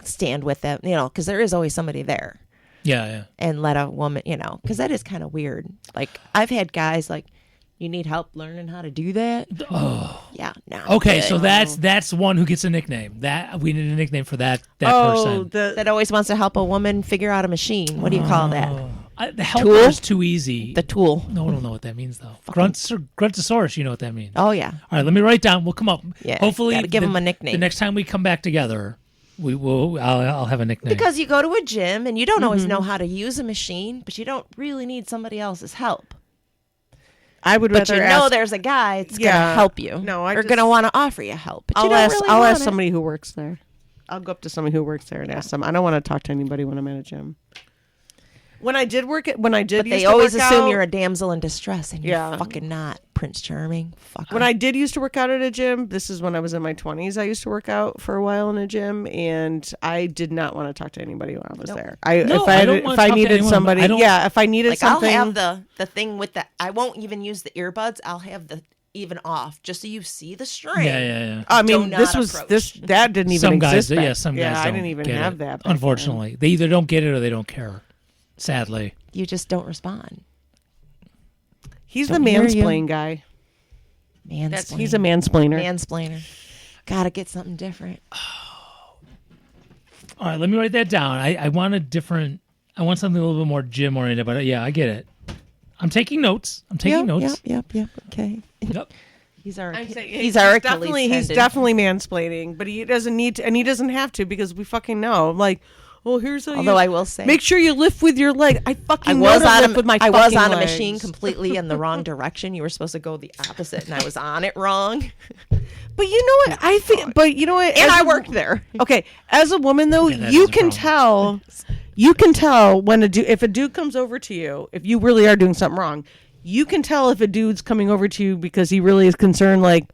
stand with them, because there is always somebody there. Yeah. And let a woman, because that is kind of weird. Like, I've had guys like, you need help learning how to do that? Oh. Yeah, no. Okay, so that's one who gets a nickname. That we need a nickname for that person. That always wants to help a woman figure out a machine. What do you call that? The helper Tool? is too easy. The tool. No one will know what that means, though. Gruntosaurus, you know what that means. Oh, yeah. All right, let me write it down. We'll come up. Yeah, Hopefully, gotta give 'em a nickname. The next time we come back together, I'll have a nickname. Because you go to a gym and you don't always know how to use a machine, but you don't really need somebody else's help. I would But rather you know ask, there's a guy that's going to help you. No, or going to want to offer you help. But you I'll don't ask. really I'll want ask it. somebody who works there. I'll go up to somebody who works there and ask them. I don't want to talk to anybody when I'm at a gym. When I did But used they to always work assume out- you're a damsel in distress, and you're Yeah. fucking not. Prince Charming. Fuck. When I did used to work out at a gym, this is when I was in my 20s. I used to work out for a while in a gym, and I did not want to talk to anybody when I was there. No, I don't wanna if I talk to needed anyone, but somebody, I don't- if I needed like, something, I'll have the thing with the. I won't even use the earbuds. I'll have the even off, just so you see the string. Yeah. I do mean, not this was approach. that didn't even Some guys, exist. back- some guys. I don't didn't even get have it, that. back then. Unfortunately, they either don't get it or they don't care. Sadly, You just don't respond. He's Don't the hear you. mansplain guy. Mansplaining. He's a mansplainer. mansplainer. Gotta get something different. all right. Let me write that down. I want a different. I want something a little bit more gym oriented. But yeah, I get it. I'm taking notes. Yep. Okay. Yep. He's our. I'm saying he's our definitely Achilles he's tendon. definitely mansplaining, but he doesn't need to, and he doesn't have to because we fucking know. Like, well, here's how Although I will say, make sure you lift with your leg. I fucking I know was to on lift with my I was fucking on a legs. machine completely in the wrong direction. You were supposed to go the opposite, and I was on it wrong. But you know what? I think. But you know what? And As I a- worked there. Okay, as a woman though, Yeah, that you is a can problem. tell. You can tell when if a dude comes over to you, if you really are doing something wrong, you can tell if a dude's coming over to you because he really is concerned. Like,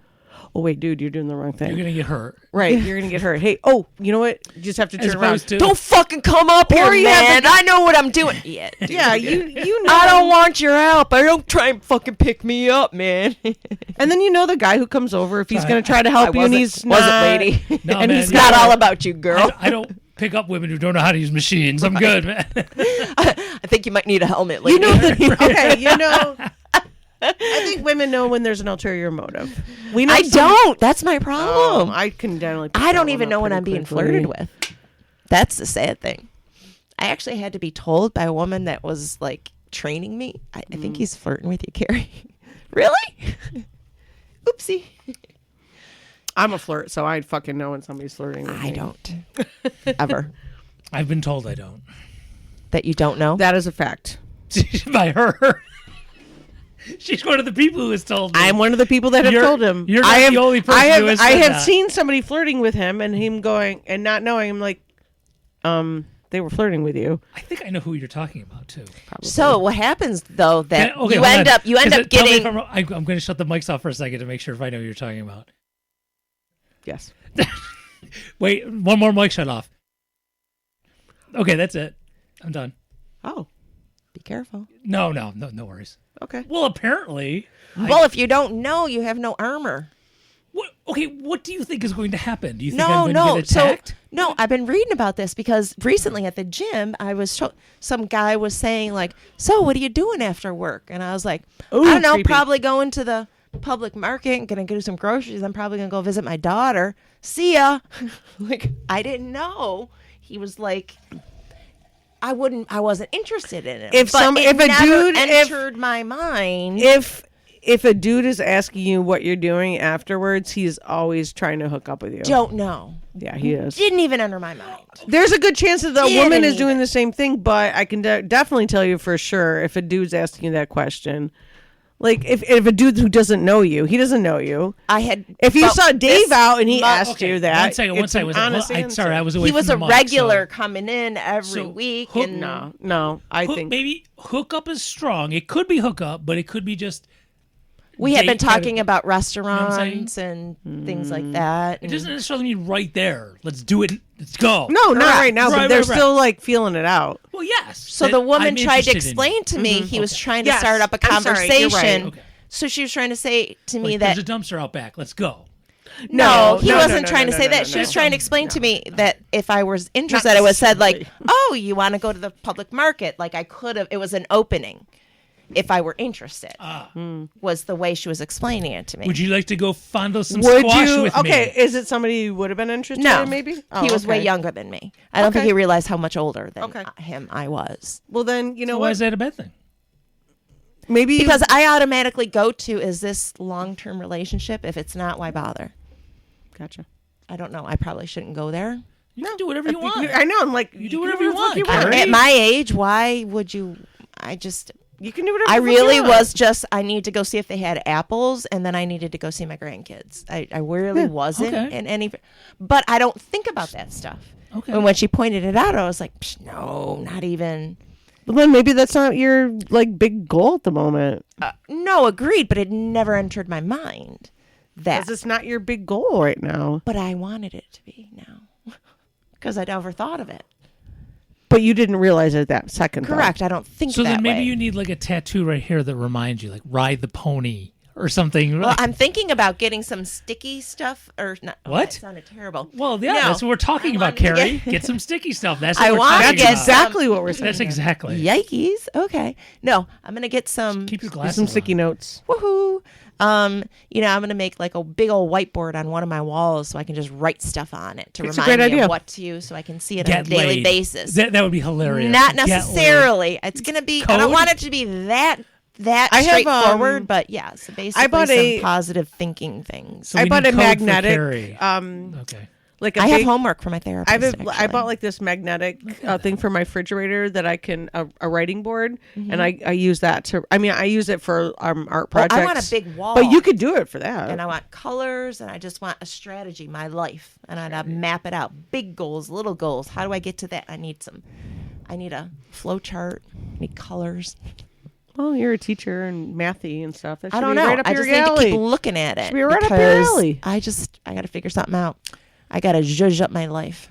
oh wait, dude, you're doing the wrong thing. You're gonna get hurt. Right, you're gonna get hurt. Hey, oh, you know what? You just have to As turn around. opposed to- Don't fucking come up here, Or you have man. to- I know what I'm doing. Yeah, dude. Yeah, you know. I don't want your help. I don't try and fucking pick me up, man. And then you know the guy who comes over if he's Sorry, going to try to help you, and he's wasn't not, lady. No, and man, he's you're got Not all all about you, girl. I don't pick up women who don't know how to use machines. I'm good, man. I think you might need a helmet, lady. You know the okay. You know, I think women know when there's an ulterior motive. We know. I some- don't. That's my problem. I can definitely. pick I that don't one even up know when pretty I'm being quickly. flirted with. That's the sad thing. I actually had to be told by a woman that was like training me. I think he's flirting with you, Carrie. Really? Oopsie. I'm a flirt, so I fucking know when somebody's flirting with I me. don't. Ever. I've been told I don't. That you don't know? That is a fact. By her. She's one of the people who has told me. I'm one of the people that have You're- told him. you're not I have, the only person I have, who has I said have that. seen somebody flirting with him, and him going and not knowing. I'm like, they were flirting with you. I think I know who you're talking about too. Probably. So what happens though that Okay, you hold end on. up Tell me if getting I'm wrong. I'm going to shut the mics off for a second to make sure if I know who you're talking about. Yes. Wait, one more mic shut off. Okay, that's it. I'm done. Oh. be careful. No worries. Okay. Well, apparently. Well, if you don't know, you have no armor. What do you think is going to happen? Do you think No, I'm going to no. get So attacked? no, I've been reading about this because recently at the gym, I was some guy was saying like, "So, what are you doing after work?" And I was like, Ooh, "I don't know, creepy. probably going to the public market and gonna do some groceries. I'm probably gonna go visit my daughter. See ya." Like, I didn't know. He was like, I wasn't interested in it. If but some- it if a never dude- if- entered my mind. If a dude is asking you what you're doing afterwards, he's always trying to hook up with you. Don't know. Yeah, he is. Didn't even enter my mind. There's a good chance that the Didn't woman is even. doing the same thing, but I can definitely tell you for sure if a dude's asking you that question. Like, if a dude who doesn't know you, he doesn't know you. I had. If you but saw Dave this- out and he but- asked you that, One second. it's an honest Sorry, answer. I was away He was from a the mic, regular so- coming in every So, week. hook- And No, I Hook, think maybe hook up is strong. It could be hook up, but it could be just We had been date kind of- talking about what I'm saying? restaurants and things like that. It doesn't necessarily mean right there. Let's do it. Let's go. No, not Correct. right now, Right, but they're right, right. still like feeling it out. Well, yes. So that the woman I'm tried to interested in you. explain to me he was trying to Yes, start up a I'm sorry, you're conversation. right. Okay. So she was trying to say to me Like, that there's a dumpster out back. Let's go. no, he no, wasn't no, trying no, to no, say no, that. no, She was no. trying to explain to me that if I was interested, it was said like, "Oh, you want to go to the public market?" Like I could have. It was an opening. If I were interested, was the way she was explaining it to me. Would you like to go fondle some Would squash you? with Okay, me? is it somebody you would have been interested No, in? Maybe he was way okay. younger than me. I don't think Okay. he realized how much older than Okay. him I was. Well, then you know Why what? is that a bad thing? Maybe Because I automatically go to, is this long-term relationship? If it's not, why bother? gotcha. I don't know. I probably shouldn't go there. You can do whatever you want. I know. I'm like You do can whatever you the fuck want, Carrie. At my age, why would you? I just, You can do whatever. I the fuck you really want. was just, I need to go see if they had apples, and then I needed to go see my grandkids. I really wasn't Okay. in any, but I don't think about that stuff. Okay. And when she pointed it out, I was like, Psh, no, not even. Well, then maybe that's not your like big goal at the moment. No, agreed, but it never entered my mind that. Because it's not your big goal right now. But I wanted it to be now because I never thought of it. But you didn't realize it that second. though. Correct. I don't think So that then maybe way. you need like a tattoo right here that reminds you, like ride the pony or something. Well, I'm thinking about getting some sticky stuff or not. Oh, What? that sounded terrible. Well, yeah, No, that's what we're talking I about, wanted to Carrie. get- Get some sticky stuff. That's what I we're want to talking That's get about. exactly what we're saying. That's exactly. Yikes. Okay. No, I'm gonna get some. Keep your There's glasses some on. sticky notes. Woohoo. I'm gonna make like a big old whiteboard on one of my walls so I can just write stuff on it to It's a remind great me idea. of what to use so I can see it on a Get daily laid. basis. That would be hilarious. Not Get laid. necessarily. It's gonna be. I Code? don't want it to be that I have, straightforward, but yeah, so basically bought some a- positive thinking things. So I we bought need a code for magnetic. Carrie. Okay. Like a I big, have homework for my therapist. I actually. bought like this magnetic thing for my refrigerator that I can a writing board, Mm-hmm. and I use that to. I mean, I use it for art projects. I want a big wall. But you could do it for that. and I want colors, and I just want a strategy, my life, and I'd map it out. Big goals, little goals. How do I get to that? I need a flow chart. I need colors. Well, you're a teacher and mathy and stuff. That should I don't be know. Right up I your just need alley. to keep looking at it. Should be right up your because alley. I got to figure something out. I got to zhuzh up my life.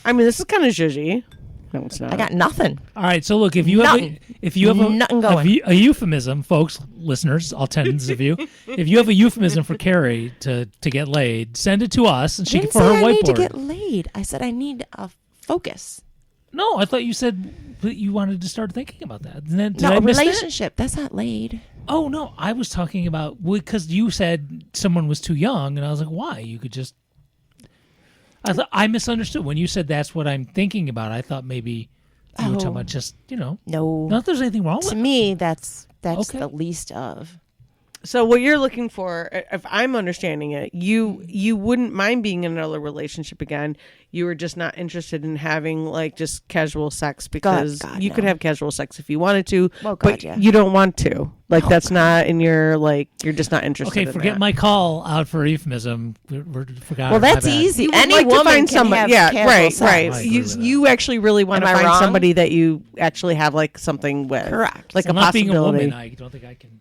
I mean, this is kind of zhuzhy. No, it's not. I got nothing. All right. So look, if you have Nothing. Nothing a going. a euphemism, folks, listeners, all tens of you, if you have a euphemism for Carrie to get laid, send it to us and she can Didn't for say her I whiteboard. need to get laid. I said I need a focus. No, I thought you said that you wanted to start thinking about that. Did No, I a miss that? relationship. That's not laid. Oh no, I was talking about because you said someone was too young, and I was like, why? You could just. I misunderstood when you said that's what I'm thinking about. I thought maybe you were talking Oh. about just No. not that there's anything wrong with To it. me, that's Okay. the least of. So what you're looking for, if I'm understanding it, you wouldn't mind being in another relationship again. You were just not interested in having like just casual sex because God, you no. could have casual sex if you wanted to, Well, but God, yeah. you don't want to. Like that's not in your like. You're just not interested. Okay, in forget that. my call out for euphemism. Forgot. Well, my that's bad. easy. You would Any like to woman find can somebody. have Yeah, casual right, sex. right. I agree You with that. you actually really want to Am I find wrong? somebody that you actually have like something with. Correct. Like So a not being a possibility. woman, I don't think I can.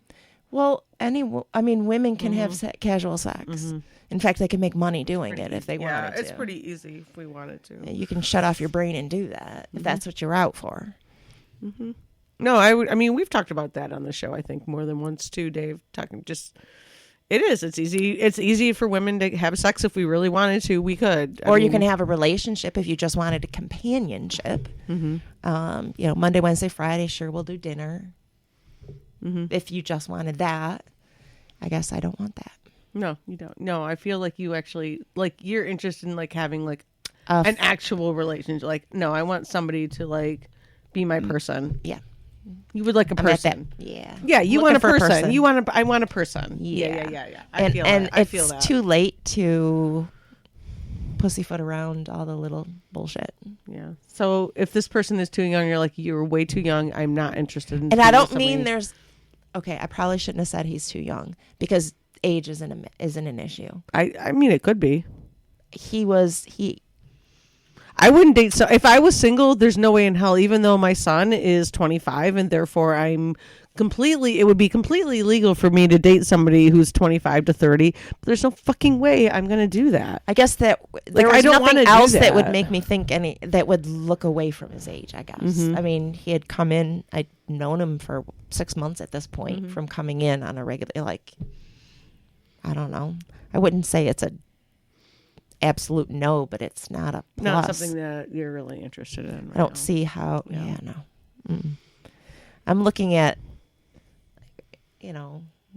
Well, women can have Mm-hmm. casual sex. In fact, they can make money doing it if they wanted to. it's pretty easy if we wanted to. You can shut off your brain and do that if that's what you're out for. No, I mean, we've talked about that on the show. I think more than once too, Dave. Talking just, it is. It's easy. It's easy for women to have sex if we really wanted to. We could. I Or you mean, can have a relationship if you just wanted a companionship. Monday, Wednesday, Friday, sure, we'll do dinner. If you just wanted that, I guess I don't want that. No, you don't. No, I feel like you actually like you're interested in like having like Uh, an actual relationship. Like, no, I want somebody to like be my person. Yeah. You would like a I'm at that. person. Yeah. Yeah, you Looking want a for person. You want a. I want a person. Yeah. Yeah. And I it's feel that. too late to pussyfoot around all the little bullshit. Yeah. So if this person is too young, you're like, you're way too young. I'm not interested in. And I being with don't mean somebody. there's. Okay, I probably shouldn't have said he's too young because age isn't an issue. I mean, it could be. He I wouldn't date. So if I was single, there's no way in hell. Even though my son is 25 and therefore I'm it would be completely illegal for me to date somebody who's 25 to 30, but there's no fucking way I'm going to do that. I guess that there I was don't nothing wanna do else that would that. make me think that would look away from his age, I guess. Mm-hmm. I mean, he had come in, I'd known him for 6 months at this point Mm-hmm. from coming in on a regular, like, I don't know. I wouldn't say it's a absolute no, but it's not a plus. Not something that you're really interested in. I don't see how, no. Mm-mm. I'm looking at,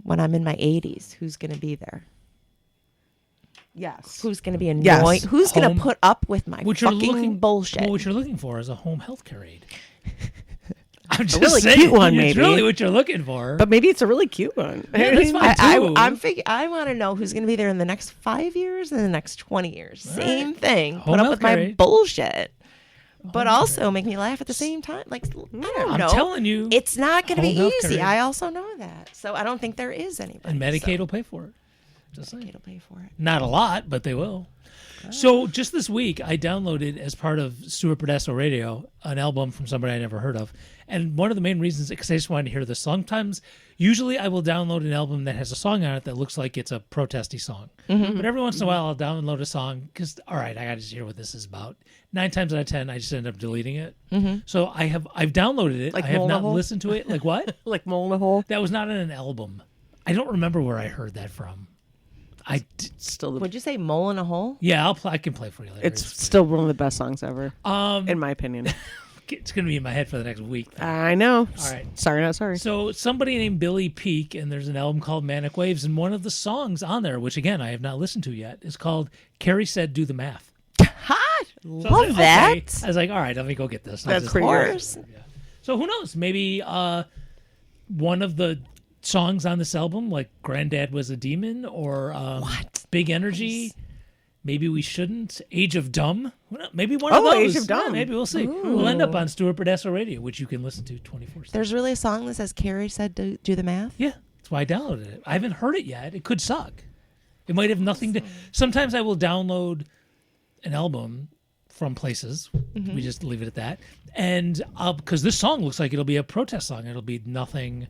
when I'm in my 80s, who's going to be there? Yes. Who's going to be annoyed? Yes. Who's going Home- to put up with my What you're fucking looking bullshit? Well, what you're looking for is a home health care aid. I'm just really saying, cute one, it's maybe. really what you're looking for. But maybe it's a really cute one. Yeah, that's fine. too. I want to know who's going to be there in the next 5 years and the next 20 years. All Same right. thing. Home Put up with healthcare my aid. bullshit, but Home also make me laugh at the same time. Like, I don't I'm know. telling you, It's not going to be home healthcare easy. aid. I also know that. So I don't think there is anybody. and Medicaid So will pay for it. Just saying. Medicaid will pay for it. Not a lot, but they will. So just this week, I downloaded as part of Stuart Pedasso Radio an album from somebody I never heard of, and one of the main reasons because I just wanted to hear the song. Usually I will download an album that has a song on it that looks like it's a protesty song, but every once in a while I'll download a song because all right, I got to hear what this is about. 9 times out of 10, I just end up deleting it. So I've downloaded it. Like I have Mole in a not Hole? listened to it. Like what? Like mole in a hole. That was not in an album. I don't remember where I heard that from. Still, Would you say mole in a hole? Yeah, I can play for you later. it's still one of the best songs ever, um, in my opinion. it's gonna be in my head for the next week. I know. All right. Sorry, not sorry. So somebody named Billy Peak, and there's an album called Manic Waves, and one of the songs on there, which again I have not listened to yet, is called "Carrie Said Do the Math." Hot. So I was Love like, that. okay. I was like, all right, let me go get this. That's Just- pretty Of good. course. So who knows? Maybe one of the songs on this album, like "Granddad Was a Demon" or "Big Energy." Maybe we shouldn't. Age of Dumb. Maybe one of Oh, those. Age of Dumb. Yeah, maybe we'll see. We'll end up on Stuart Pedasso Radio, which you can listen to 24/7. There's really a song that says Carrie said do the math. Yeah, that's why I downloaded it. I haven't heard it yet. It could suck. It might have nothing to. Sometimes I will download an album from places. We just leave it at that. And because this song looks like it'll be a protest song, it'll be nothing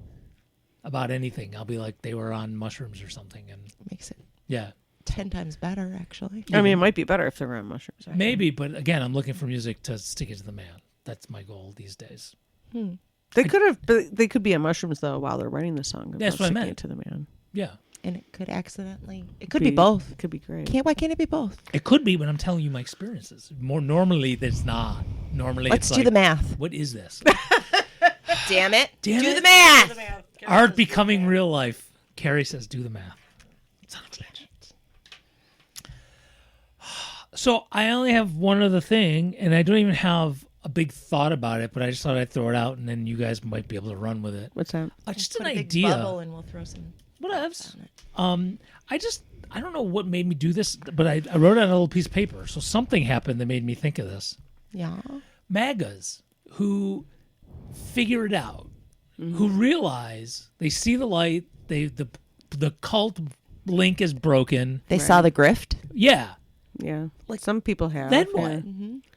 about anything. I'll be like they were on mushrooms or something, and Makes it yeah, 10 times better, actually. I mean, it might be better if they were on mushrooms. maybe. But again, I'm looking for music to stick it to the man. That's my goal these days. They could have. They could be on mushrooms though while they're writing the song. That's about what I sticking meant. it to the man. Yeah, And it could accidentally. It could be both. It could be great. Why can't it be both? it could be, but I'm telling you my experiences. More normally, that's not. Normally, Let's it's do like, the math. What is this? Damn it. Damn do it. the math. Art becoming real life. Carrie says, "Do the math." Son of a bitch. So I only have one other thing, and I don't even have a big thought about it, but I just thought I'd throw it out, and then you guys might be able to run with it. What's that? Just Put an a big idea. bubble and we'll throw some. Whatevs. I don't know what made me do this, but I wrote it on a little piece of paper. So something happened that made me think of this. Yeah. MAGAs who figure it out, who realize they see the light, the cult link is broken. They saw the grift. Yeah. Yeah, like some people have. Then yeah. what?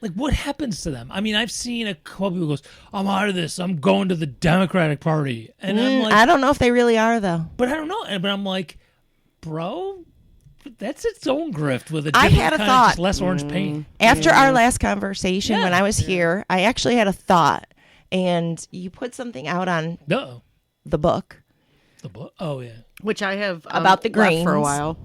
Like what happens to them? I mean, I've seen a couple people goes, "I'm out of this. I'm going to the Democratic Party," and I'm like, I don't know if they really are, though. but I don't know. But I'm like, bro, that's its own grift with a I different had a kind thought. of just less orange paint. After our last conversation, Yeah. when I was here, I actually had a thought. And you put something out on No, the book. the book. Oh yeah. Which I have About the left for a greens. while.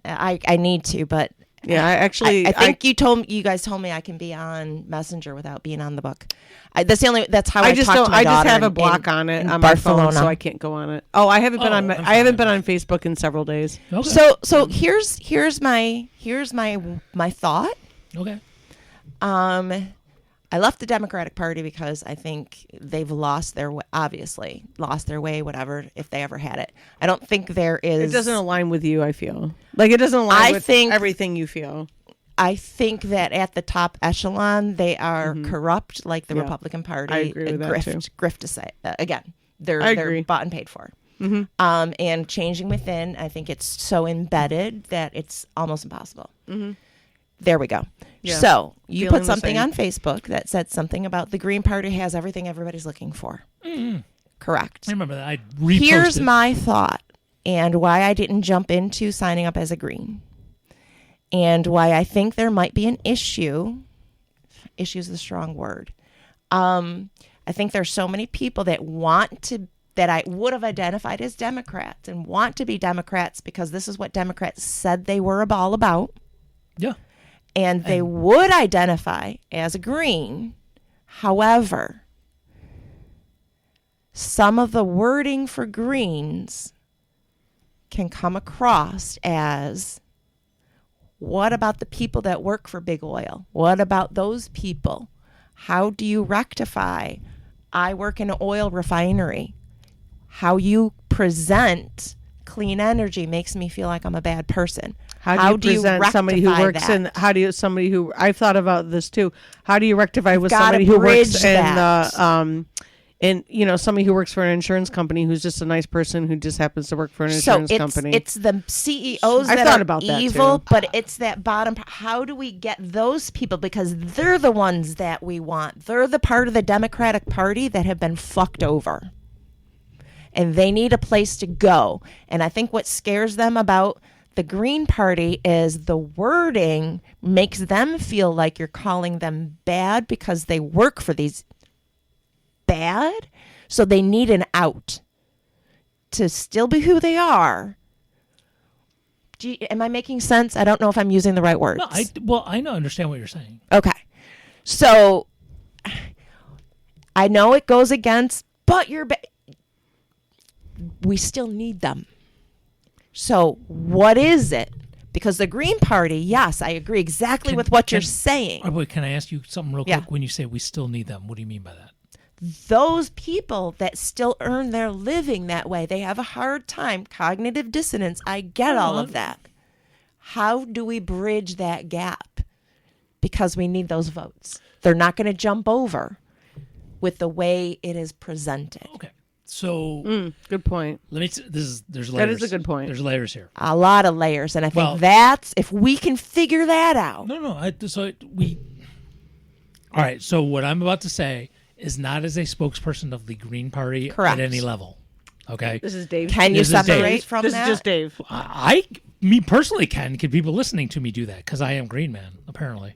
I need to, but Yeah, I actually. I think you guys told me I can be on Messenger without being on the book. That's how I just talk don't. to my I just daughter have a in- block on it in on my phone, Barcelona. so I can't go on it. Oh, I haven't been Oh, on. I'm I haven't fine. been on Facebook in several days. Okay. So here's my thought. Okay. I left the Democratic Party because I think they've lost their way, whatever, if they ever had it. I don't think there is. It doesn't align with you. I feel like it doesn't align with everything you feel. I think that at the top echelon, they are corrupt, like the Yeah. Republican Party. I agree with that, too. Grift to say again, I they're agree. bought and paid for. And changing within, I think it's so embedded that it's almost impossible. There we go. Yeah. So you Feeling put the something same. on Facebook that said something about the Green Party has everything everybody's looking for. Correct. I remember that. I reposted. Here's my thought and why I didn't jump into signing up as a green and why I think there might be an issue. Issue is the strong word. I think there's so many people that that I would have identified as Democrats and want to be Democrats because this is what Democrats said they were all about. Yeah. And they would identify as a green. However, some of the wording for greens can come across as, what about the people that work for big oil? What about those people? How do you rectify? I work in an oil refinery. How you present clean energy makes me feel like I'm a bad person. How do you present somebody who works in? I've thought about this too. How do you rectify with somebody who works in somebody who works for an insurance company who's just a nice person who just happens to work for an insurance company? It's the CEOs I've that thought are about that evil, too. but it's that bottom. How do we get those people? Because they're the ones that we want. They're the part of the Democratic Party that have been fucked over. And they need a place to go. And I think what scares them about the Green Party is the wording makes them feel like you're calling them bad because they work for these bad. So they need an out to still be who they are. Am I making sense? I don't know if I'm using the right words. No, I understand what you're saying. Okay. So I know it goes against, but we still need them. So what is it? Because the Green Party, yes, I agree exactly with what you're saying. Wait, can I ask you something real quick? When you say we still need them, what do you mean by that? Those people that still earn their living that way, they have a hard time. Cognitive dissonance, I get all of that. How do we bridge that gap? Because we need those votes. They're not going to jump over with the way it is presented. Okay. So good point. There's layers. That is a good point. There's layers here. A lot of layers, and I think that's if we can figure that out. No. All right. So what I'm about to say is not as a spokesperson of the Green Party Correct. at any level. Okay. This is Dave. Can you This is Dave. separate from This that? is just Dave. Me personally can people listening to me do that because I am Green Man apparently.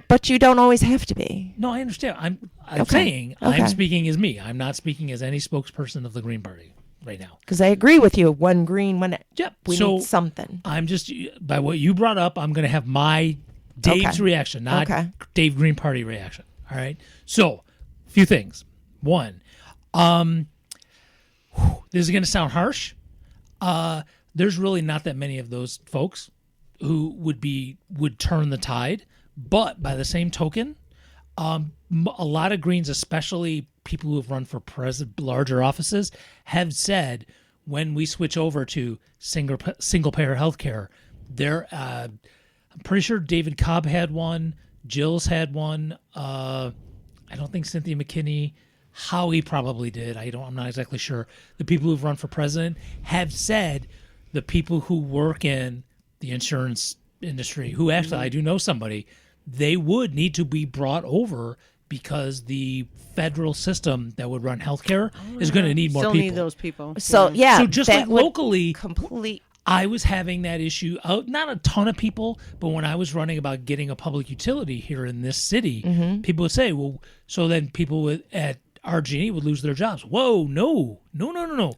But you don't always have to be. No, I understand. I'm Okay. saying Okay. I'm speaking as me. I'm not speaking as any spokesperson of the Green Party right now. Because I agree with you. One green, one. Yep. We So need something. I'm just by what you brought up. I'm going to have my Dave's reaction, not Dave Green Party reaction. All right. So, a few things. One, this is going to sound harsh. There's really not that many of those folks who would turn the tide. But by the same token, a lot of Greens, especially people who have run for larger offices, have said when we switch over to single payer healthcare, I'm pretty sure David Cobb had one, Jill's had one. I don't think Cynthia McKinney, Howie probably did. I'm not exactly sure. The people who've run for president have said the people who work in the insurance industry, who actually I do know somebody, they would need to be brought over because the federal system that would run healthcare is going to need more people. Still need those people. So So just like locally, complete. I was having that issue. Not a ton of people, but when I was running about getting a public utility here in this city, people would say, "Well, so then people at RG&E would lose their jobs." Whoa, no.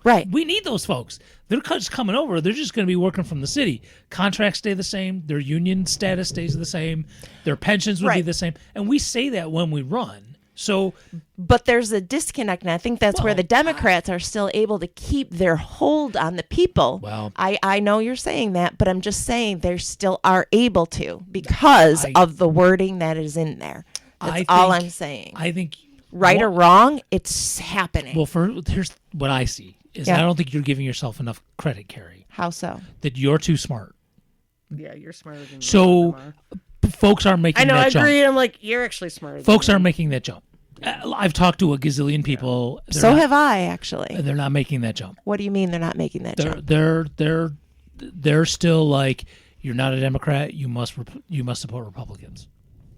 Right. We need those folks. They're just coming over. They're just going to be working from the city. Contracts stay the same. Their union status stays the same. Their pensions would be the same. And we say that when we run. So, But there's a disconnect, and I think that's where the Democrats are still able to keep their hold on the people. Well, I know you're saying that, but I'm just saying they still are able to because of the wording that is in there. That's all I'm saying. I think right or wrong, it's happening. Well, here's what I see is I don't think you're giving yourself enough credit, Carrie. How so? That you're too smart. Yeah, you're smarter than me. So folks aren't making that jump. I know, I agree. I'm like, you're actually smarter folks than aren't making that jump. I've talked to a gazillion people. So have I, actually. They're not making that jump. What do you mean they're not making that jump? They're still like, you're not a Democrat. You must support Republicans.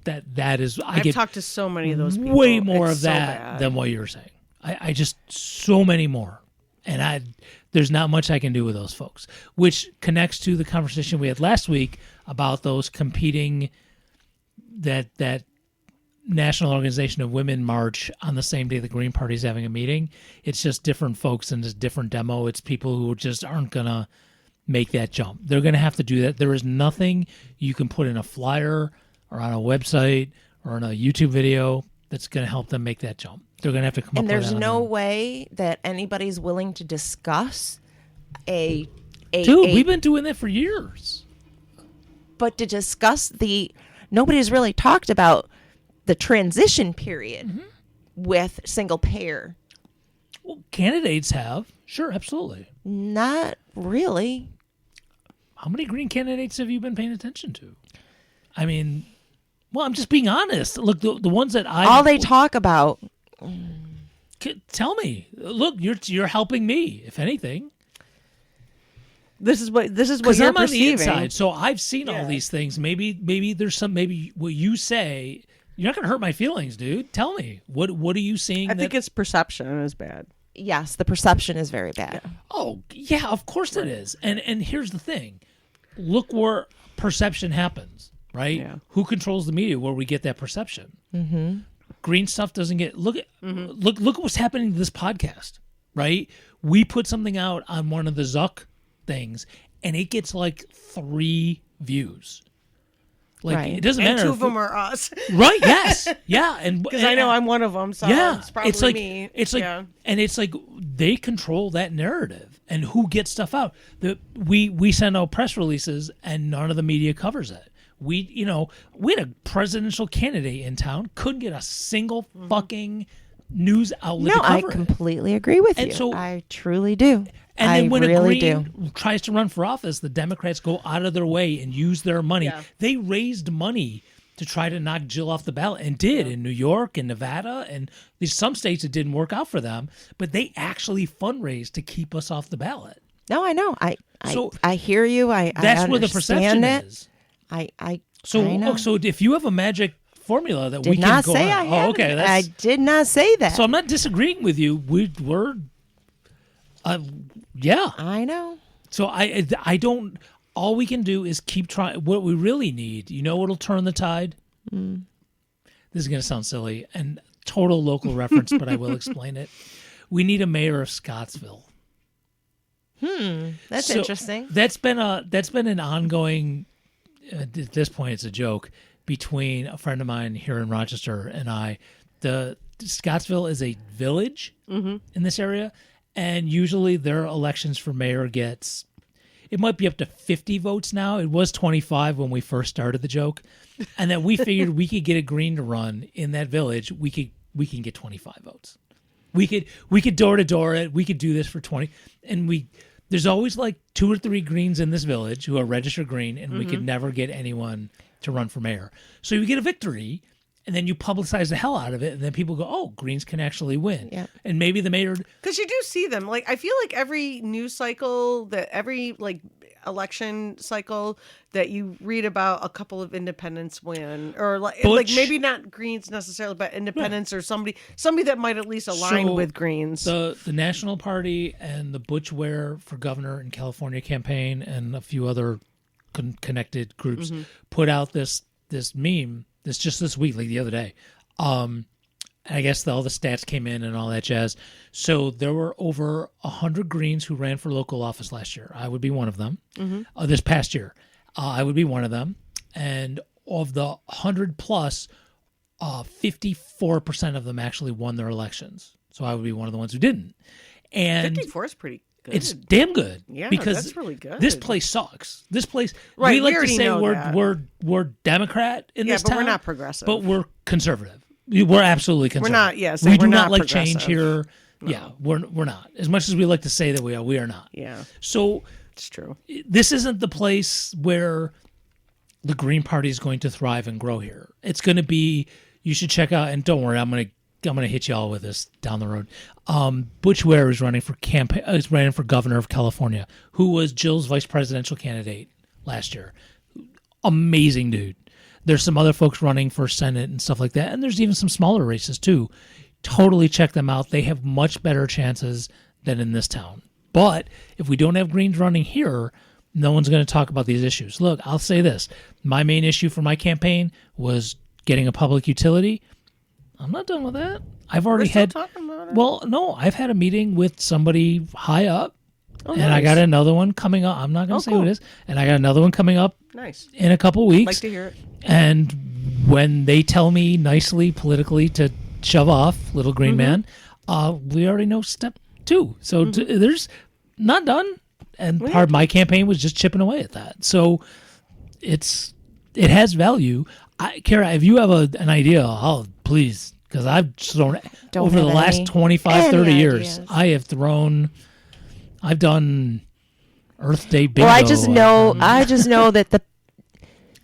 That is. I've talked to so many of those people. Way more It's of so that bad. than what you're saying. I just so many more, and there's not much I can do with those folks, which connects to the conversation we had last week about those competing that National Organization of Women march on the same day the Green Party's having a meeting. It's just different folks and just different demo. It's people who just aren't gonna make that jump. They're gonna have to do that. There is nothing you can put in a flyer or on a website or in a YouTube video that's gonna help them make that jump. They're gonna have to come up And with there's that on no their own. way that anybody's willing to discuss a Dude, we've been doing that for years. but to discuss nobody's really talked about the transition period with single payer. Well, candidates have. Sure, absolutely. Not really. How many green candidates have you been paying attention to? I mean, well, I'm just being honest. Look, the ones that All they talk about. Tell me. Look, you're helping me, if anything. This is what Because you're I'm on the perceiving. inside, so I've seen all Yeah. these things. Maybe there's some. Maybe what you say, you're not gonna hurt my feelings, dude. Tell me what are you seeing? I think its perception is bad. Yes, the perception is very bad. Oh yeah, of course it is. And here's the thing. Look where perception happens, right? Yeah. Who controls the media where we get that perception? Mm-hmm. Green stuff doesn't get look at look at what's happening to this podcast, right? We put something out on one of the Zuck things, and it gets like 3 views. Like Right. it doesn't And matter. 2 of them are us. Right? Yes. Yeah. And Because I know I'm one of them, so yeah, it's probably like me. it's like, Yeah. and it's like they control that narrative and who gets stuff out. We send out press releases and none of the media covers it. We had a presidential candidate in town, couldn't get a single fucking news outlet No, to I cover it. completely agree with And you. so- I truly do. And I then when really a do. Green tries to run for office, the Democrats go out of their way and use their money. Yeah. They raised money to try to knock Jill off the ballot and did in New York and Nevada and there's some states it didn't work out for them, but they actually fundraised to keep us off the ballot. No, I know. So- I hear you. I That's where the perception understand it. is. I So I know. so if you have a magic formula that we did can not go say on, I had. okay, I that's did not say that. so I'm not disagreeing with you. We're yeah. I know. So I don't. All we can do is keep trying. What we really need, what'll turn the tide. This is going to sound silly and total local reference, but I will explain it. We need a mayor of Scottsville. That's So, interesting. That's been an ongoing. At this point, it's a joke between a friend of mine here in Rochester and I. The Scottsville is a village in this area, and usually their elections for mayor gets. It might be up to 50 votes now. It was 25 when we first started the joke, and that we figured we could get a Green to run in that village. We can get 25 votes. We could door to door it. We could do this for 20, and there's always like 2 or 3 Greens in this village who are registered Green, and we could never get anyone to run for mayor. So you get a victory, and then you publicize the hell out of it, and then people go, "Oh, Greens can actually win." Yeah. And maybe the mayor. Because you do see them. Like, I feel like every news cycle, every like election cycle that you read about, a couple of independents win, or like Butch. maybe not Greens necessarily, but independents or somebody that might at least align So, with Greens. The National Party and the Butch Ware for governor in California campaign and a few other connected groups put out this meme this week, like the other day. I guess all the stats came in and all that jazz. So there were over 100 Greens who ran for local office last year. I would be one of them. This past year, I would be one of them. And of the 100 plus, 54% of them actually won their elections. So I would be one of the ones who didn't. And 54 is pretty good. it's damn good. Yeah, because that's really good. This place sucks. This place, Right, we we like to already say know that. we're Democrat in Yeah, this but town. we're not progressive. But we're conservative. We're absolutely conservative. not- yeah, so we we're do not not like change progressive. here. Yeah, we're not. As much as we like to say that we are not. Yeah, So it's true. this isn't the place where the Green Party is going to thrive and grow here. It's going to be. You should check out, and don't worry, I'm gonna hit you all with this down the road. Butch Ware is running for governor of California, who was Jill's vice presidential candidate last year. Amazing dude. There's some other folks running for Senate and stuff like that, and there's even some smaller races too. totally check them out. They have much better chances than in this town. But if we don't have Greens running here, no one's going to talk about these issues. Look, I'll say this. My main issue for my campaign was getting a public utility. I'm not done with that. I've already had. Talking about it. Well, no, I've had a meeting with somebody high up, and I nice. got another one coming up. I'm not going to say cool. who it is. And I got another one coming up Nice. in a couple weeks. Like to hear it. And when they tell me nicely, politically, to shove off, little green man, we already know step 2. So there's not done. And part of my campaign was just chipping away at that. So it has value. Kara, if you have an idea, please, because I've thrown Don't over the have last any- 25, 30 any years, ideas. I've done Earth Day bingo. Well, I just know that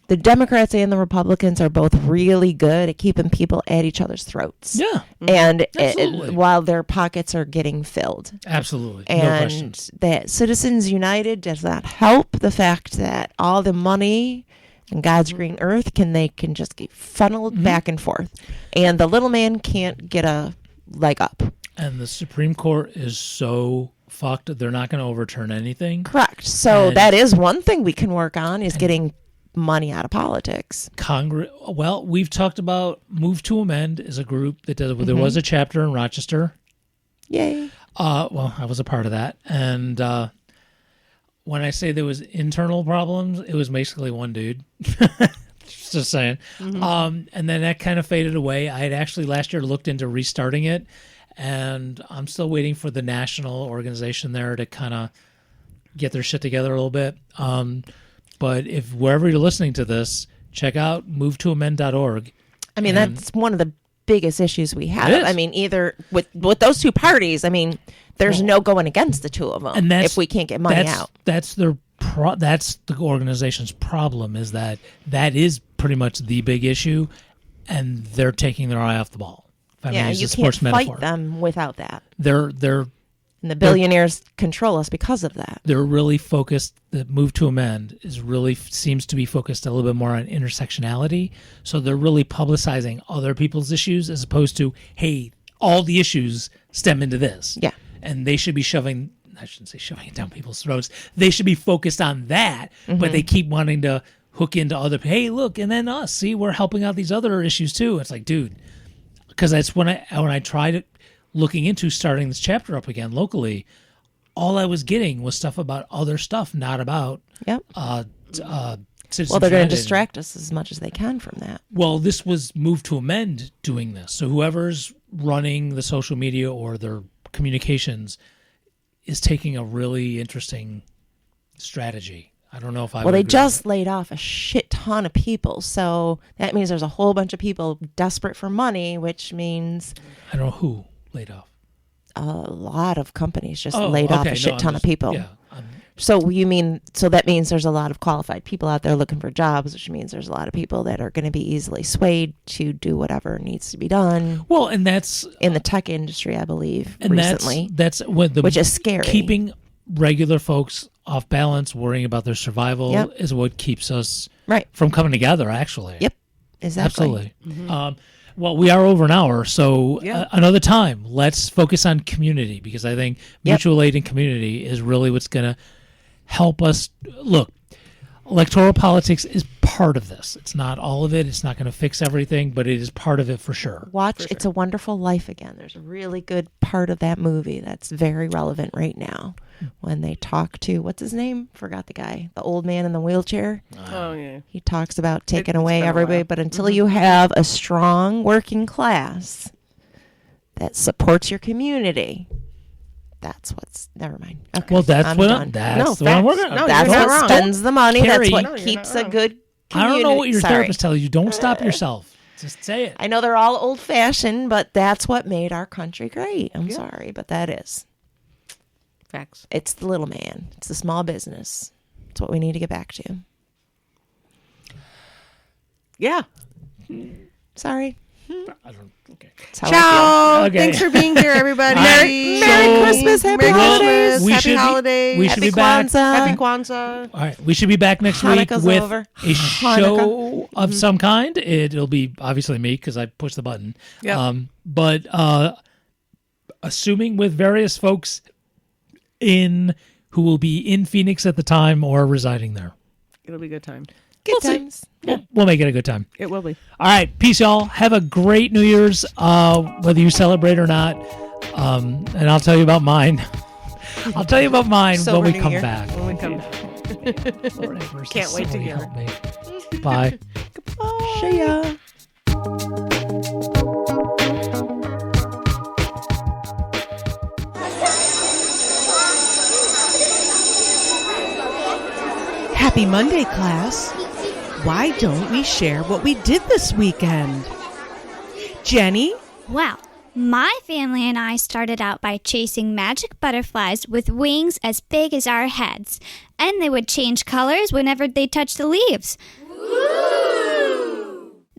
the Democrats and the Republicans are both really good at keeping people at each other's throats. Yeah, And Absolutely. while their pockets are getting filled. absolutely. No And questions. that Citizens United does not help the fact that all the money and God's green earth can just get funneled back and forth. And the little man can't get a leg up. And the Supreme Court is so fucked, they're not going to overturn anything. Correct. So And- that is one thing we can work on is getting money out of politics. Congress. Well, we've talked about Move to Amend is a group that does. There was a chapter in Rochester. Yay. Well, I was a part of that, and when I say there was internal problems, it was basically one dude. Just saying. And then that kind of faded away. I had actually last year looked into restarting it, and I'm still waiting for the national organization there to kind of get their shit together a little bit. But if wherever you're listening to this, check out movetoamend.org. I mean, And- that's one of the biggest issues we have. It is. I mean, either with those two parties, I mean, there's no going against the two of them And that's, if we can't get money out. That's their that's the organization's problem, is that is pretty much the big issue, and they're taking their eye off the ball. If I may Yeah, use you a sports can't metaphor. fight them without that. They're And the billionaires control us because of that. they're really focused. The Move to Amend is really seems to be focused a little bit more on intersectionality. So they're really publicizing other people's issues as opposed to, hey, all the issues stem into this. Yeah. And they should be shoving. I shouldn't say shoving it down people's throats. They should be focused on that, but they keep wanting to hook into other. Hey, look, and then us. See, we're helping out these other issues too. It's like, dude, because that's when I tried looking into starting this chapter up again locally. All I was getting was stuff about other stuff, not about Yep. Citizens Well, they're going United. to distract us as much as they can from that. Well, this was Move to Amend doing this. So whoever's running the social media or their communications is taking a really interesting strategy. I don't know if I Well, would they agree just laid off a shit ton of people. So that means there's a whole bunch of people desperate for money, which means with it. I don't know who laid off. a lot of companies just Oh, laid off okay. a No, shit I'm ton just- of people. Yeah. So that means there's a lot of qualified people out there looking for jobs, which means there's a lot of people that are going to be easily swayed to do whatever needs to be done Well, and that's in the tech industry, I believe, and recently, that's what the which is scary. keeping regular folks off balance, worrying about their survival Yep. is what keeps us Right. from coming together. Actually, Yep. Exactly. absolutely. Well, we are over an hour, so Yeah. another time, let's focus on community, because I think Yep. mutual aid and community is really what's going to help us. Look, electoral politics is part of this. It's not all of it. It's not going to fix everything, but it is part of it for sure. Watch It's a Wonderful Life again. There's a really good part of that movie that's very relevant right now when they talk to, what's his name? Forgot the guy, the old man in the wheelchair. Oh, yeah. He talks about taking It's away been a everybody, while. but until you have a strong working class that supports your community, that's what's, never mind. Okay, Well, that's I'm what done. that's what I'm working on. No, That's you're not what wrong. spends the money. Carrie- That's what No, you're keeps not a wrong. good I don't know what your Sorry. therapist tells you. Don't stop yourself. Just say it. I know they're all old fashioned, but that's what made our country great. I'm sorry, but that is. Facts. It's the little man. It's the small business. It's what we need to get back to. Yeah. Sorry. I don't. Okay. That's how I feel. Ciao. Okay. Thanks for being here, everybody. Halloween. Merry Christmas, happy holidays. We Happy should be- holidays. we should Happy be back. Kwanzaa. Happy Kwanzaa. All right, we should be back next Hanukkah's week with over. a show of some kind. It'll be obviously me because I pushed the button. Yep. But assuming with various folks who will be in Phoenix at the time or residing there. It'll be a good time. Good see. times. We'll make it a good time. It will be. All right, peace, y'all. Have a great New Year's, whether you celebrate or not. And I'll tell you about mine. I'll tell you about mine Sober when we New come Year. back. When we come back. Lord have mercy, Can't wait to somebody hear help me. Bye. See ya. Happy Monday, class. Why don't we share what we did this weekend? Jenny? Well, my family and I started out by chasing magic butterflies with wings as big as our heads, and they would change colors whenever they touched the leaves.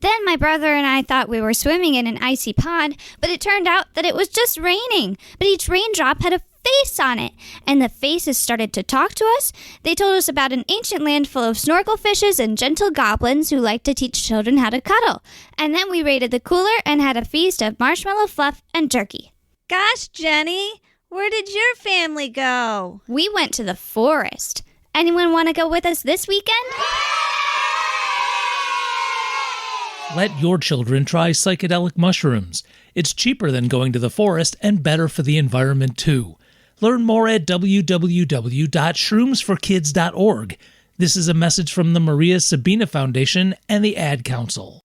Then my brother and I thought we were swimming in an icy pond, but it turned out that it was just raining. But each raindrop had a face on it, and the faces started to talk to us. They told us about an ancient land full of snorkel fishes and gentle goblins who liked to teach children how to cuddle. And then we raided the cooler and had a feast of marshmallow fluff and jerky. Gosh, Jenny, where did your family go? We went to the forest. Anyone want to go with us this weekend? Let your children try psychedelic mushrooms. It's cheaper than going to the forest and better for the environment, too. Learn more at www.shroomsforkids.org. This is a message from the Maria Sabina Foundation and the Ad Council.